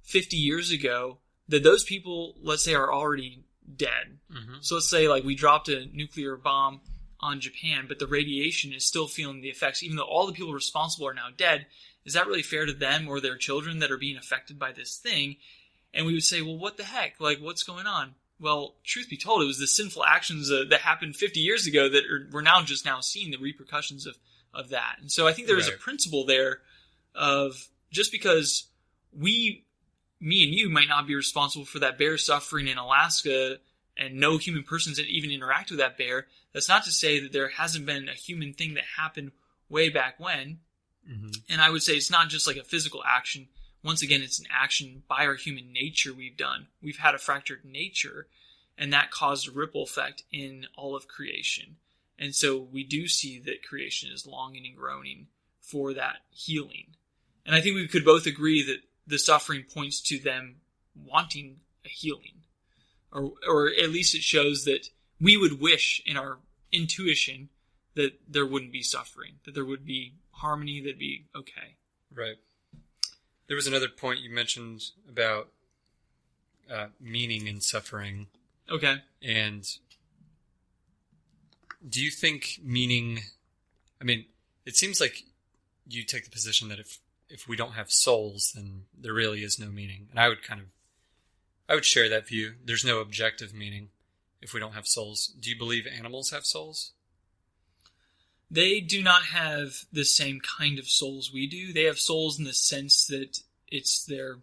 50 years ago that those people, let's say, are already dead. Mm-hmm. So let's say, like, we dropped a nuclear bomb on Japan, but the radiation is still feeling the effects, even though all the people responsible are now dead. Is that really fair to them or their children that are being affected by this thing? And we would say, well, what the heck? Like, what's going on? Well, truth be told, it was the sinful actions that happened 50 years ago that we're now seeing the repercussions of that. And so I think there is a principle there of just because me and you might not be responsible for that bear suffering in Alaska and no human persons that even interact with that bear, that's not to say that there hasn't been a human thing that happened way back when. Mm-hmm. And I would say it's not just like a physical action. Once again, it's an action by our human nature we've done. We've had a fractured nature, and that caused a ripple effect in all of creation. And so we do see that creation is longing and groaning for that healing. And I think we could both agree that the suffering points to them wanting a healing. Or at least it shows that we would wish in our intuition that there wouldn't be suffering, that there would be harmony, that'd be okay. Right. There was another point you mentioned about meaning in suffering. Okay. And do you think meaning... I mean, it seems like you take the position that if we don't have souls, then there really is no meaning. And I would share that view. There's no objective meaning if we don't have souls. Do you believe animals have souls? They do not have the same kind of souls we do. They have souls in the sense that it's their...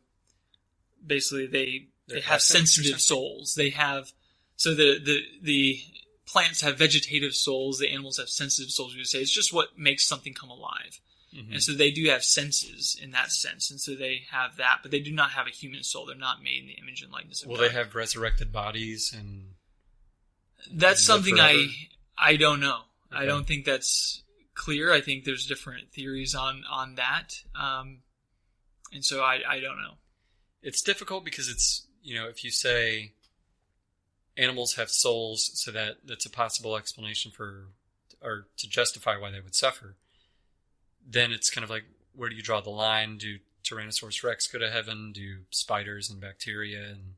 Basically, they have sensitive souls. They have... So the plants have vegetative souls. The animals have sensitive souls, we would say. It's just what makes something come alive. Mm-hmm. And so they do have senses in that sense. And so they have that, but they do not have a human soul. They're not made in the image and likeness of God. Will they have resurrected bodies? That's something I don't know. Okay. I don't think that's clear. I think there's different theories on that. And so I don't know. It's difficult because it's, if you say animals have souls, so that's a possible explanation for, or to justify why they would suffer, then it's kind of like, where do you draw the line? Do Tyrannosaurus Rex go to heaven? Do spiders and bacteria and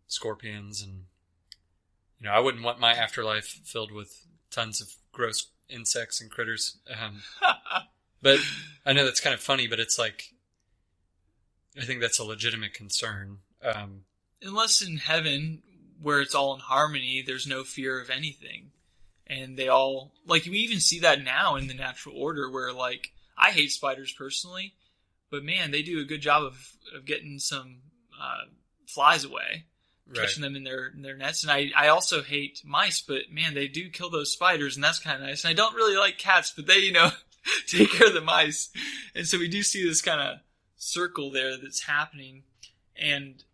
scorpions? And, I wouldn't want my afterlife filled with tons of gross insects and critters. But I know that's kind of funny, but it's like, I think that's a legitimate concern. Unless in heaven, where it's all in harmony, there's no fear of anything. And they all, like, we even see that now in the natural order where, like, I hate spiders personally, but man, they do a good job of getting some flies away, catching them in their nets. And I also hate mice, but man, they do kill those spiders, and that's kind of nice. And I don't really like cats, but they, take care of the mice. And so we do see this kind of circle there that's happening. And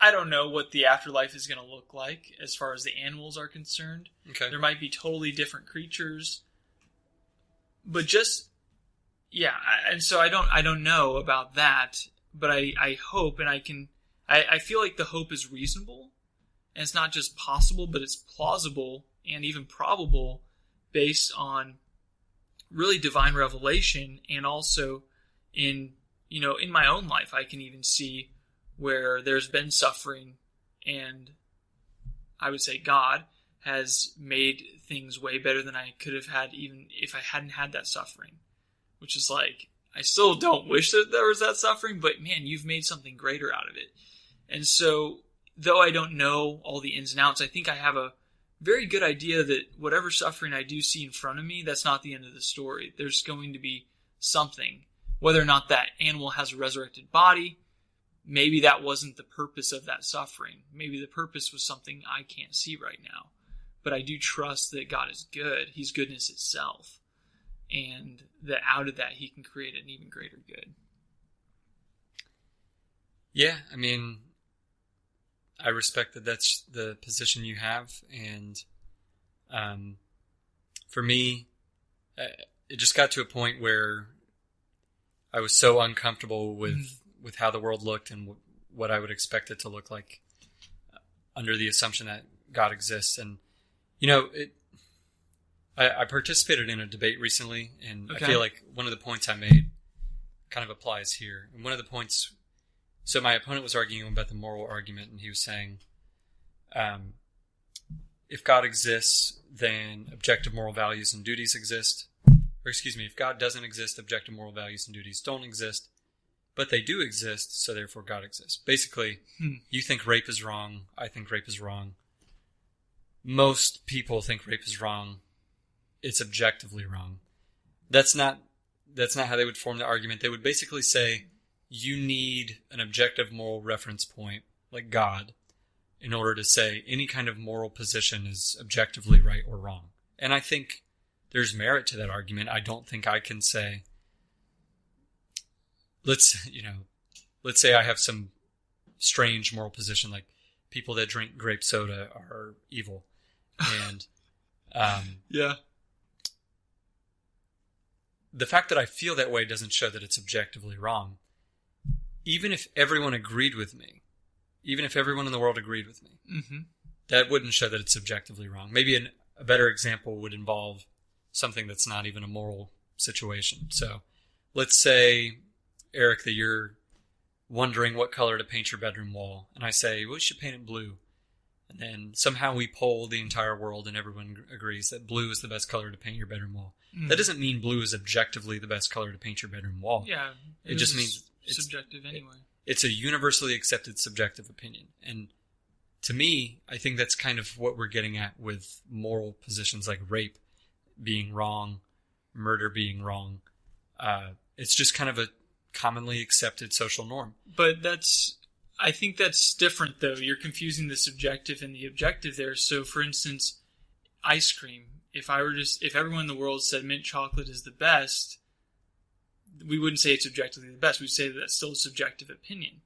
I don't know what the afterlife is going to look like as far as the animals are concerned. Okay. There might be totally different creatures. But just, yeah, and so I don't know about that, but I hope, and I feel like the hope is reasonable, and it's not just possible, but it's plausible and even probable based on really divine revelation, and also in my own life, I can even see where there's been suffering, and I would say God has made things way better than I could have had even if I hadn't had that suffering. Which is like, I still don't wish that there was that suffering, but man, you've made something greater out of it. And so, though I don't know all the ins and outs, I think I have a very good idea that whatever suffering I do see in front of me, that's not the end of the story. There's going to be something. Whether or not that animal has a resurrected body, maybe that wasn't the purpose of that suffering. Maybe the purpose was something I can't see right now. But I do trust that God is good. He's goodness itself. And that out of that, he can create an even greater good. Yeah, I mean, I respect that that's the position you have. And for me, it just got to a point where I was so uncomfortable with how the world looked and what I would expect it to look like under the assumption that God exists. And I participated in a debate recently, and okay. I feel like one of the points I made kind of applies here. And one of the points, so my opponent was arguing about the moral argument, and he was saying, if God exists, then objective moral values and duties exist. Or excuse me, if God doesn't exist, objective moral values and duties don't exist. But they do exist, so therefore God exists. Basically, you think rape is wrong, I think rape is wrong. Most people think rape is wrong. It's objectively wrong. That's not how they would form the argument. They would basically say you need an objective moral reference point, like God, in order to say any kind of moral position is objectively right or wrong. And I think there's merit to that argument. I don't think I can say, let's say I have some strange moral position, like people that drink grape soda are evil. And yeah. The fact that I feel that way doesn't show that it's objectively wrong. Even if everyone agreed with me, even if everyone in the world agreed with me, that wouldn't show that it's objectively wrong. Maybe a better example would involve something that's not even a moral situation. So let's say, Eric, that you're wondering what color to paint your bedroom wall. And I say, well, you should paint it blue. And then somehow we poll the entire world and everyone agrees that blue is the best color to paint your bedroom wall. That doesn't mean blue is objectively the best color to paint your bedroom wall. Yeah. It just means it's subjective anyway. It's a universally accepted subjective opinion. And to me, I think that's kind of what we're getting at with moral positions like rape being wrong, murder being wrong. It's just kind of a commonly accepted social norm. But I think that's different, though. You're confusing the subjective and the objective there. So, for instance, ice cream. If everyone in the world said mint chocolate is the best, we wouldn't say it's objectively the best. We'd say that that's still a subjective opinion.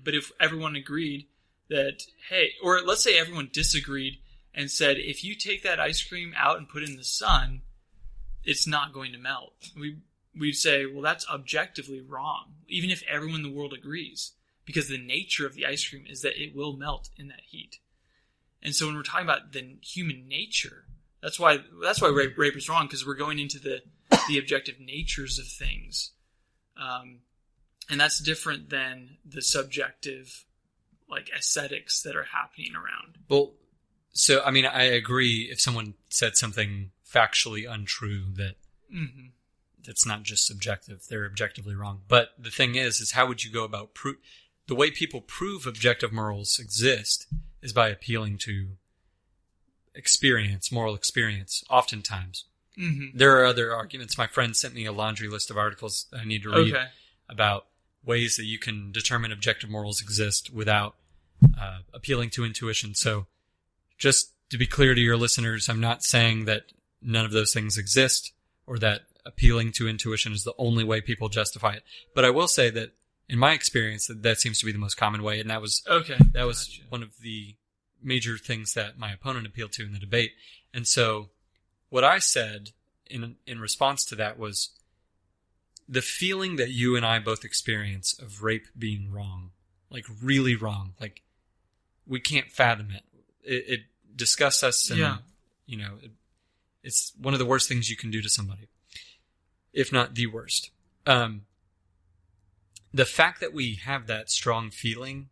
But if everyone agreed that, hey, or let's say everyone disagreed and said, if you take that ice cream out and put it in the sun, it's not going to melt. We'd say, well, that's objectively wrong, even if everyone in the world agrees. Because the nature of the ice cream is that it will melt in that heat. And so when we're talking about the human nature, that's why rape is wrong, because we're going into the objective natures of things. And that's different than the subjective, like, ascetics that are happening around. Well, so, I mean, I agree if someone said something factually untrue that that's not just subjective, they're objectively wrong. But the thing is how would you go about the way people prove objective morals exist is by appealing to moral experience, oftentimes. There are other arguments. My friend sent me a laundry list of articles that I need to read about ways that you can determine objective morals exist without appealing to intuition. So just to be clear to your listeners, I'm not saying that none of those things exist or that appealing to intuition is the only way people justify it. But I will say that in my experience, that seems to be the most common way, and that was Gotcha. one of the major things that my opponent appealed to in the debate. And so what I said in response to that was, the feeling that you and I both experience of rape being wrong, like really wrong, like we can't fathom it. It disgusts us, and it's one of the worst things you can do to somebody, if not the worst. The fact that we have that strong feeling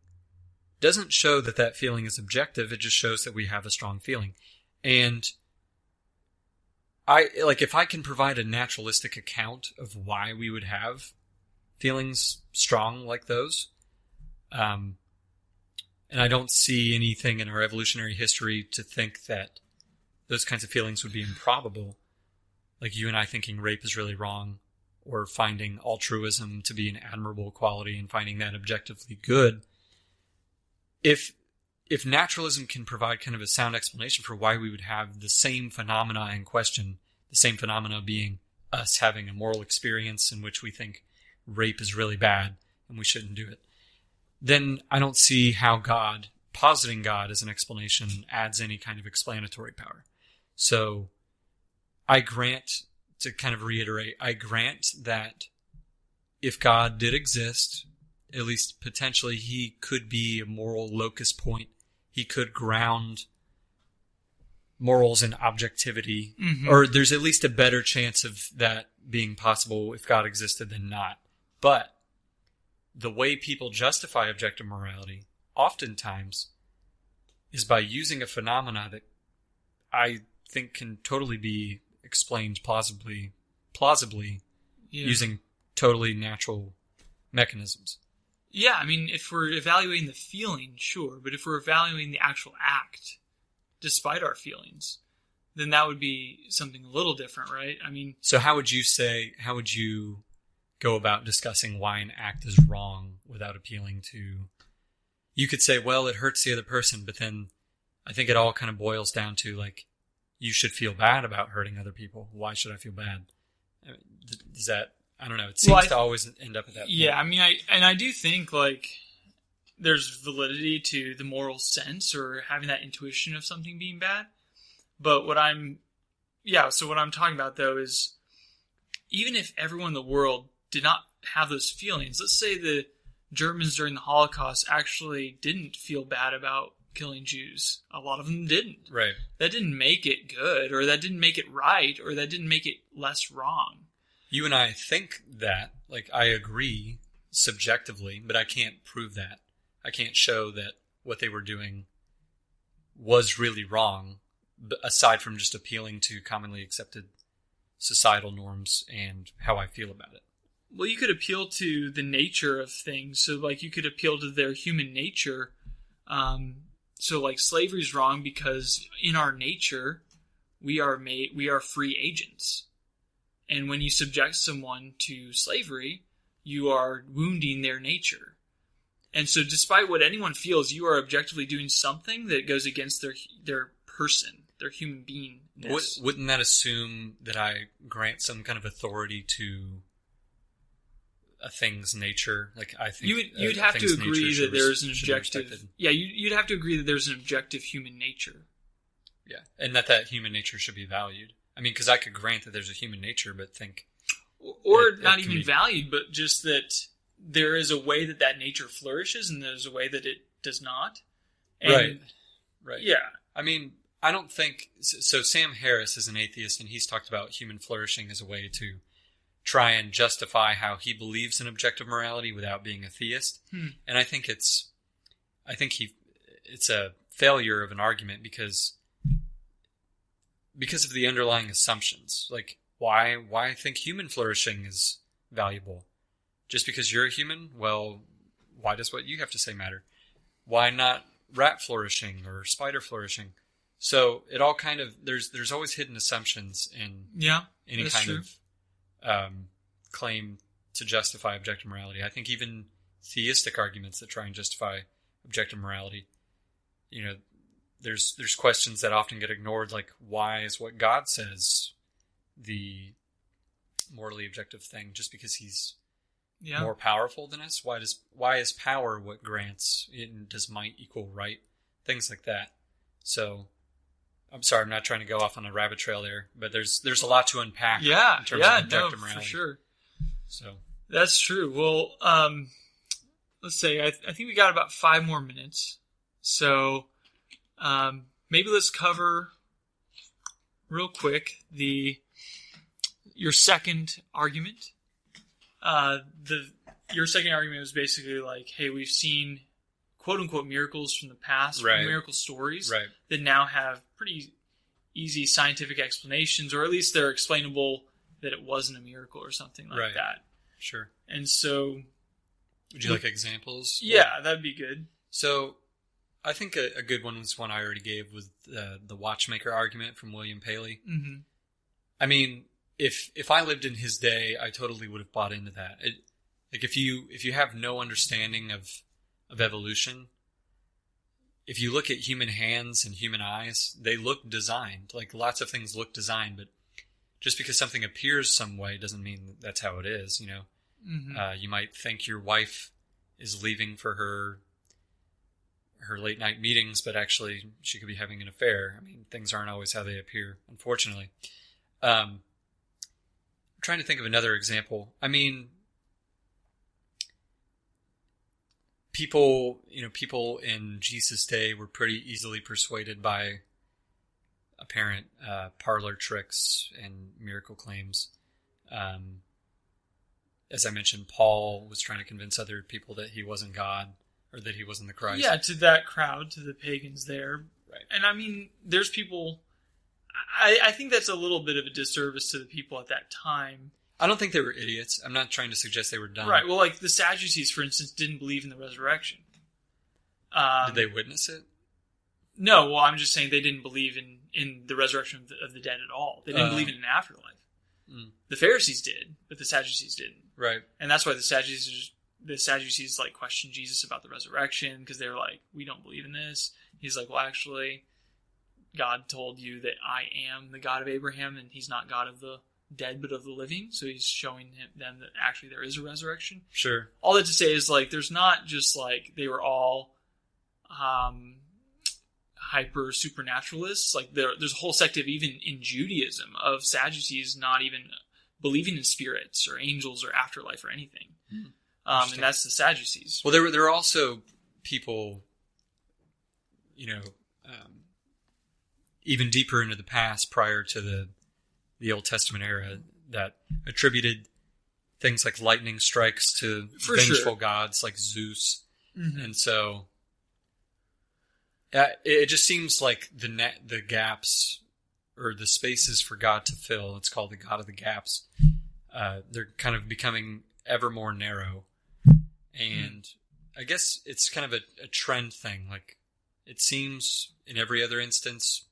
doesn't show that that feeling is objective. It just shows that we have a strong feeling. And if I can provide a naturalistic account of why we would have feelings strong like those, and I don't see anything in our evolutionary history to think that those kinds of feelings would be improbable, like you and I thinking rape is really wrong, or finding altruism to be an admirable quality and finding that objectively good. If naturalism can provide kind of a sound explanation for why we would have the same phenomena in question, the same phenomena being us having a moral experience in which we think rape is really bad and we shouldn't do it, then I don't see how positing God as an explanation adds any kind of explanatory power. So I grant, to kind of reiterate, I grant that if God did exist, at least potentially, he could be a moral locus point. He could ground morals in objectivity, or there's at least a better chance of that being possible if God existed than not. But the way people justify objective morality, oftentimes, is by using a phenomena that I think can totally be explained plausibly using totally natural mechanisms. Yeah, I mean, if we're evaluating the feeling, sure, but if we're evaluating the actual act, despite our feelings, then that would be something a little different, right? I mean, so how would you go about discussing why an act is wrong without appealing to... You could say, well, it hurts the other person, but then I think it all kind of boils down to, like, you should feel bad about hurting other people. Why should I feel bad? Is that... I don't know. It seems to always end up at that point. Yeah, I mean, I do think, like, there's validity to the moral sense or having that intuition of something being bad. But what I'm talking about, though, is even if everyone in the world did not have those feelings, let's say the Germans during the Holocaust actually didn't feel bad about killing Jews. A lot of them didn't. Right. That didn't make it good, or that didn't make it right, or that didn't make it less wrong. You and I think that, like, I agree subjectively, but I can't prove that. I can't show that what they were doing was really wrong, aside from just appealing to commonly accepted societal norms and how I feel about it. Well, you could appeal to the nature of things. So, like, you could appeal to their human nature. So, like, slavery is wrong because in our nature, we are free agents. And when you subject someone to slavery, you are wounding their nature. And so despite what anyone feels, you are objectively doing something that goes against their person, their human beingness. Wouldn't that assume that I grant some kind of authority to a thing's nature? Like, I think you'd have to agree that there's an objective. Yeah, you'd have to agree that there's an objective human nature. Yeah, and that human nature should be valued. I mean, because I could grant that there's a human nature, but think... Or not even valued, but just that there is a way that nature flourishes and there's a way that it does not. And, right. Yeah. I mean, I don't think... So Sam Harris is an atheist, and he's talked about human flourishing as a way to try and justify how he believes in objective morality without being a theist. And I think it's a failure of an argument because of the underlying assumptions. Like, why think human flourishing is valuable? Just because you're a human? Well, why does what you have to say matter? Why not rat flourishing or spider flourishing? So it all kind of, there's always hidden assumptions in any kind of claim to justify objective morality. I think even theistic arguments that try and justify objective morality, you know, there's questions that often get ignored, like, why is what God says the morally objective thing, just because he's more powerful than us? Why is power what grants? Does might equal right? Things like that. So, I'm sorry, I'm not trying to go off on a rabbit trail there, but there's a lot to unpack. In terms of objective morality. For sure. So that's true. Well, let's say I think we got about 5 more minutes. So maybe let's cover real quick your second argument. Your second argument was basically like, hey, we've seen quote unquote miracles from the past, miracle stories that now have pretty easy scientific explanations, or at least they're explainable that it wasn't a miracle or something like that. Sure. And so, would you like examples? Yeah, that'd be good. So, I think a good one was one I already gave, was the watchmaker argument from William Paley. Mm-hmm. I mean, if I lived in his day, I totally would have bought into that. Like if you have no understanding of evolution, if you look at human hands and human eyes, they look designed. Like lots of things look designed, but just because something appears some way doesn't mean that's how it is. Mm-hmm. You might think your wife is leaving for her late night meetings, but actually she could be having an affair. I mean, things aren't always how they appear, unfortunately. I'm trying to think of another example. I mean, people in Jesus' day were pretty easily persuaded by apparent parlor tricks and miracle claims. As I mentioned, Paul was trying to convince other people that he wasn't God, or that he wasn't the Christ. Yeah, to that crowd, to the pagans there. Right. And I mean, there's people... I think that's a little bit of a disservice to the people at that time. I don't think they were idiots. I'm not trying to suggest they were dumb. Right. Well, like the Sadducees, for instance, didn't believe in the resurrection. Did they witness it? No. Well, I'm just saying they didn't believe in the resurrection of the dead at all. They didn't believe in an afterlife. Mm. The Pharisees did, but the Sadducees didn't. Right. And that's why the Sadducees like questioned Jesus about the resurrection, because they were like, we don't believe in this. He's like, well, actually, God told you that I am the God of Abraham, and he's not God of the dead, but of the living. So he's showing them that actually there is a resurrection. Sure. All that to say is, like, there's not just like they were all hyper supernaturalists. Like there's a whole sect of, even in Judaism, of Sadducees not even believing in spirits or angels or afterlife or anything. And that's the Sadducees. Well, there were also people, even deeper into the past, prior to the Old Testament era, that attributed things like lightning strikes to vengeful gods like Zeus. Mm-hmm. And so it just seems like the gaps, or the spaces for God to fill, it's called the God of the gaps, they're kind of becoming ever more narrow. And I guess it's kind of a trend thing. Like, it seems in every other instance,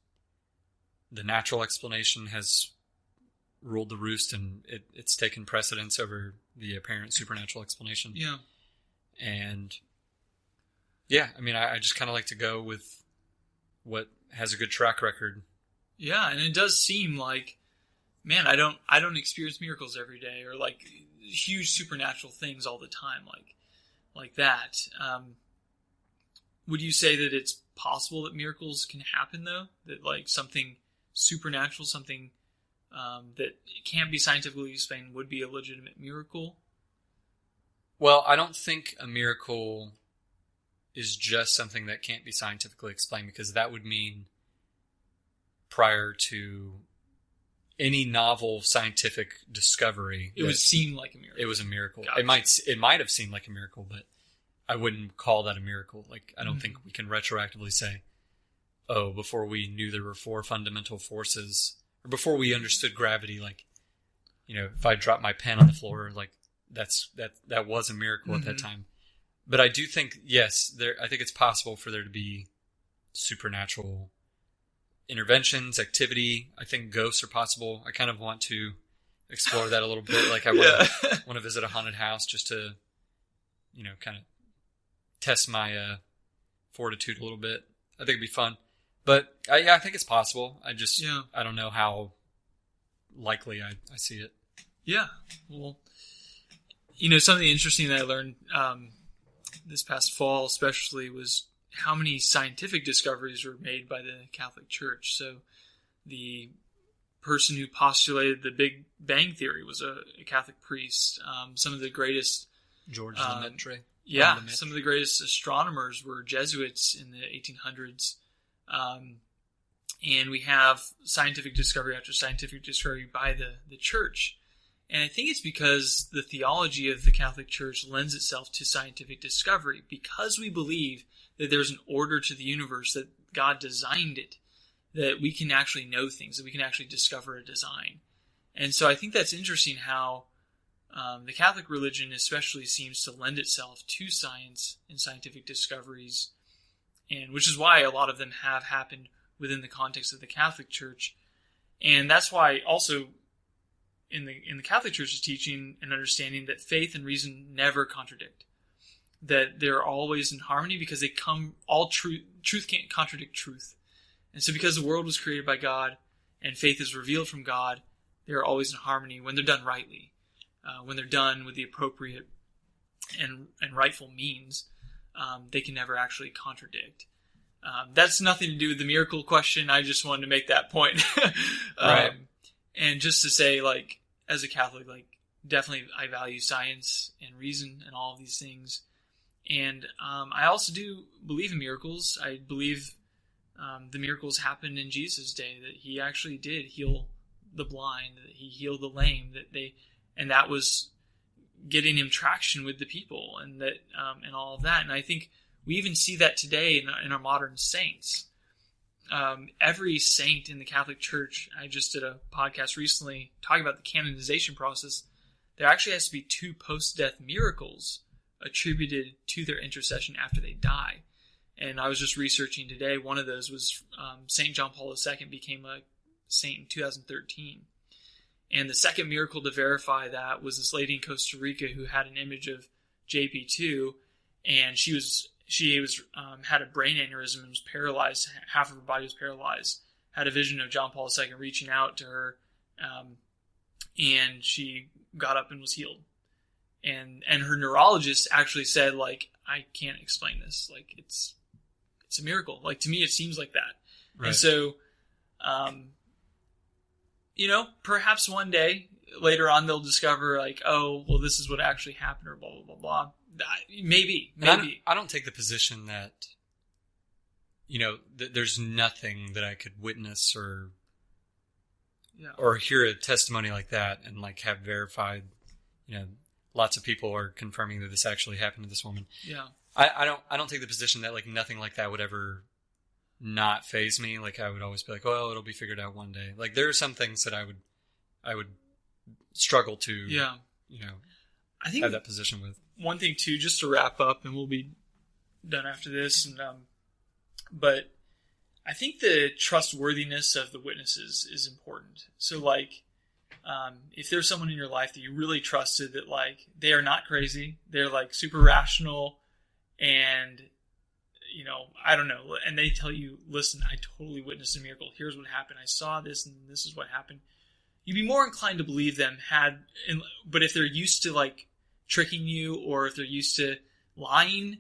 the natural explanation has ruled the roost, and it's taken precedence over the apparent supernatural explanation. Yeah. And yeah, I mean, I just kind of like to go with what has a good track record. Yeah, and it does seem like, man, I don't experience miracles every day, or like huge supernatural things all the time, like that. Would you say that it's possible that miracles can happen, though? That like something supernatural, something that can't be scientifically explained, would be a legitimate miracle? Well, I don't think a miracle is just something that can't be scientifically explained, because that would mean prior to any novel scientific discovery, it would seem like a miracle. It was a miracle. Gotcha. It might have seemed like a miracle, but I wouldn't call that a miracle. Like, I don't think we can retroactively say, oh, before we knew there were 4 fundamental forces, or before we understood gravity, like, if I dropped my pen on the floor, like that was a miracle at that time. But I do think, yes, I think it's possible for there to be supernatural interventions, activity. I think ghosts are possible. I kind of want to explore that a little bit. Like, I want to visit a haunted house just to, kind of test my fortitude a little bit. I think it'd be fun. But I think it's possible. I don't know how likely I see it. Yeah. Well, Something interesting that I learned this past fall especially was how many scientific discoveries were made by the Catholic Church. So the person who postulated the Big Bang Theory was a Catholic priest. Some of the greatest... George Lemaitre. Yeah, some of the greatest astronomers were Jesuits in the 1800s. And we have scientific discovery after scientific discovery by the Church. And I think it's because the theology of the Catholic Church lends itself to scientific discovery, because we believe that there's an order to the universe, that God designed it, that we can actually know things, that we can actually discover a design. And so I think that's interesting how the Catholic religion especially seems to lend itself to science and scientific discoveries, and which is why a lot of them have happened within the context of the Catholic Church. And that's why also in the Catholic Church's teaching and understanding that faith and reason never contradict, that they're always in harmony, because they come all truth can't contradict truth. And so because the world was created by God and faith is revealed from God, they're always in harmony when they're done rightly, when they're done with the appropriate and rightful means. They can never actually contradict. That's nothing to do with the miracle question. I just wanted to make that point. Right. And just to say, like, as a Catholic, like, definitely I value science and reason and all of these things. And I also do believe in miracles. I believe the miracles happened in Jesus' day, that he actually did heal the blind, that he healed the lame, and that was getting him traction with the people, and that and all of that. And I think we even see that today in our modern saints. Every saint in the Catholic Church, I just did a podcast recently talking about the canonization process. There actually has to be 2 post-death miracles attributed to their intercession after they die. And I was just researching today, one of those was St. John Paul II became a saint in 2013. And the second miracle to verify that was this lady in Costa Rica who had an image of JP2, and she had a brain aneurysm and was paralyzed. Half of her body was paralyzed. Had a vision of John Paul II reaching out to her, and she got up and was healed. And her neurologist actually said, like, I can't explain this. Like, it's a miracle. Like, to me, it seems like that. Right. And so, perhaps one day later on they'll discover, like, oh, well, this is what actually happened, or blah, blah, blah, blah. Maybe. I don't take the position that, there's nothing that I could witness or hear a testimony like that and, like, have verified, lots of people are confirming that this actually happened to this woman. Yeah. I don't take the position that, like, nothing like that would ever not faze me. Like, I would always be like, well, it'll be figured out one day. Like, there are some things that I would struggle to, I think have that position with. One thing too, just to wrap up, and we'll be done after this, but I think the trustworthiness of the witnesses is important. So, like, if there's someone in your life that you really trusted, that, like, they are not crazy, they're, like, super rational, and I don't know, and they tell you, listen, I totally witnessed a miracle. Here's what happened. I saw this, and this is what happened. You'd be more inclined to believe them but if they're used to, like, tricking you, or if they're used to lying.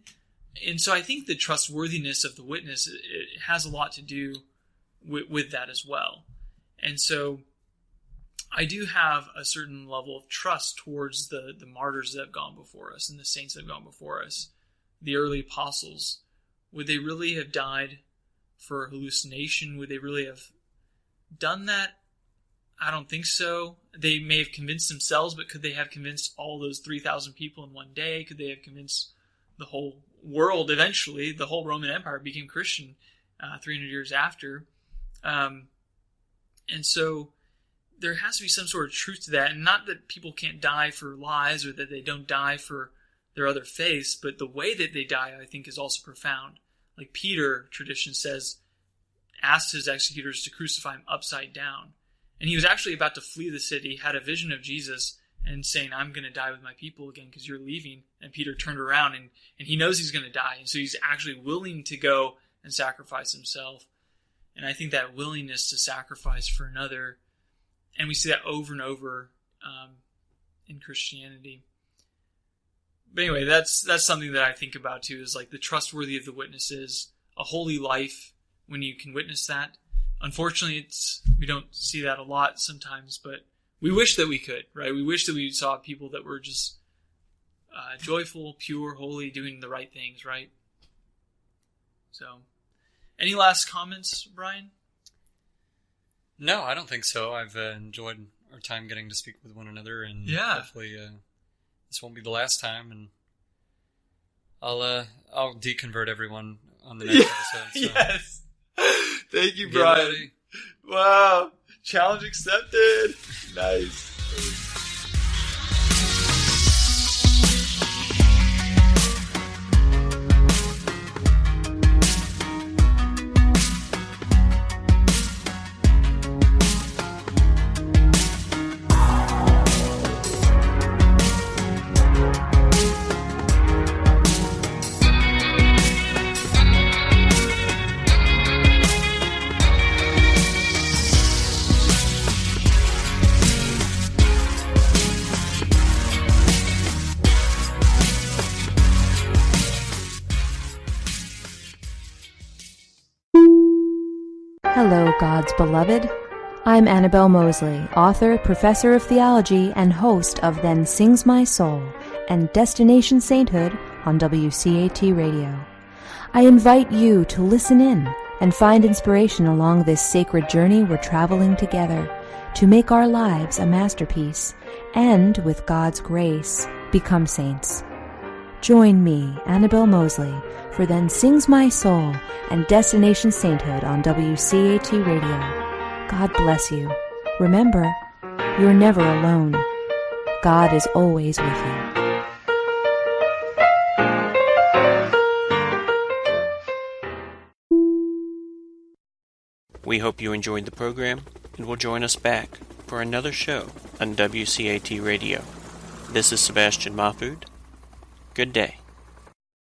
And so I think the trustworthiness of the witness, it has a lot to do with that as well. And so I do have a certain level of trust towards the martyrs that have gone before us and the saints that have gone before us. The early apostles, would they really have died for hallucination? Would they really have done that? I don't think so. They may have convinced themselves, but could they have convinced all those 3,000 people in one day? Could they have convinced the whole world eventually? The whole Roman Empire became Christian 300 years after. And so there has to be some sort of truth to that. And not that people can't die for lies, or that they don't die for their other faiths, but the way that they die, I think, is also profound. Like Peter, tradition says, asked his executors to crucify him upside down. And he was actually about to flee the city, had a vision of Jesus, and saying, I'm going to die with my people again because you're leaving. And Peter turned around, and he knows he's going to die. And so he's actually willing to go and sacrifice himself. And I think that willingness to sacrifice for another, and we see that over and over in Christianity. But anyway, that's something that I think about too, is like the trustworthy of the witnesses, a holy life when you can witness that. Unfortunately, we don't see that a lot sometimes, but we wish that we could, right? We wish that we saw people that were just joyful, pure, holy, doing the right things, right? So, any last comments, Brian? No, I don't think so. I've enjoyed our time getting to speak with one another, and hopefully this won't be the last time. And I'll deconvert everyone on the next episode. So. Yes. Thank you, Brian. Wow. Challenge accepted. Nice. Hello, God's beloved. I'm Annabelle Mosley, author, professor of theology, and host of Then Sings My Soul and Destination Sainthood on WCAT Radio. I invite you to listen in and find inspiration along this sacred journey we're traveling together to make our lives a masterpiece and, with God's grace, become saints. Join me, Annabelle Mosley, for Then Sings My Soul and Destination Sainthood on WCAT Radio. God bless you. Remember, you're never alone. God is always with you. We hope you enjoyed the program and will join us back for another show on WCAT Radio. This is Sebastian Mahfood. Good day.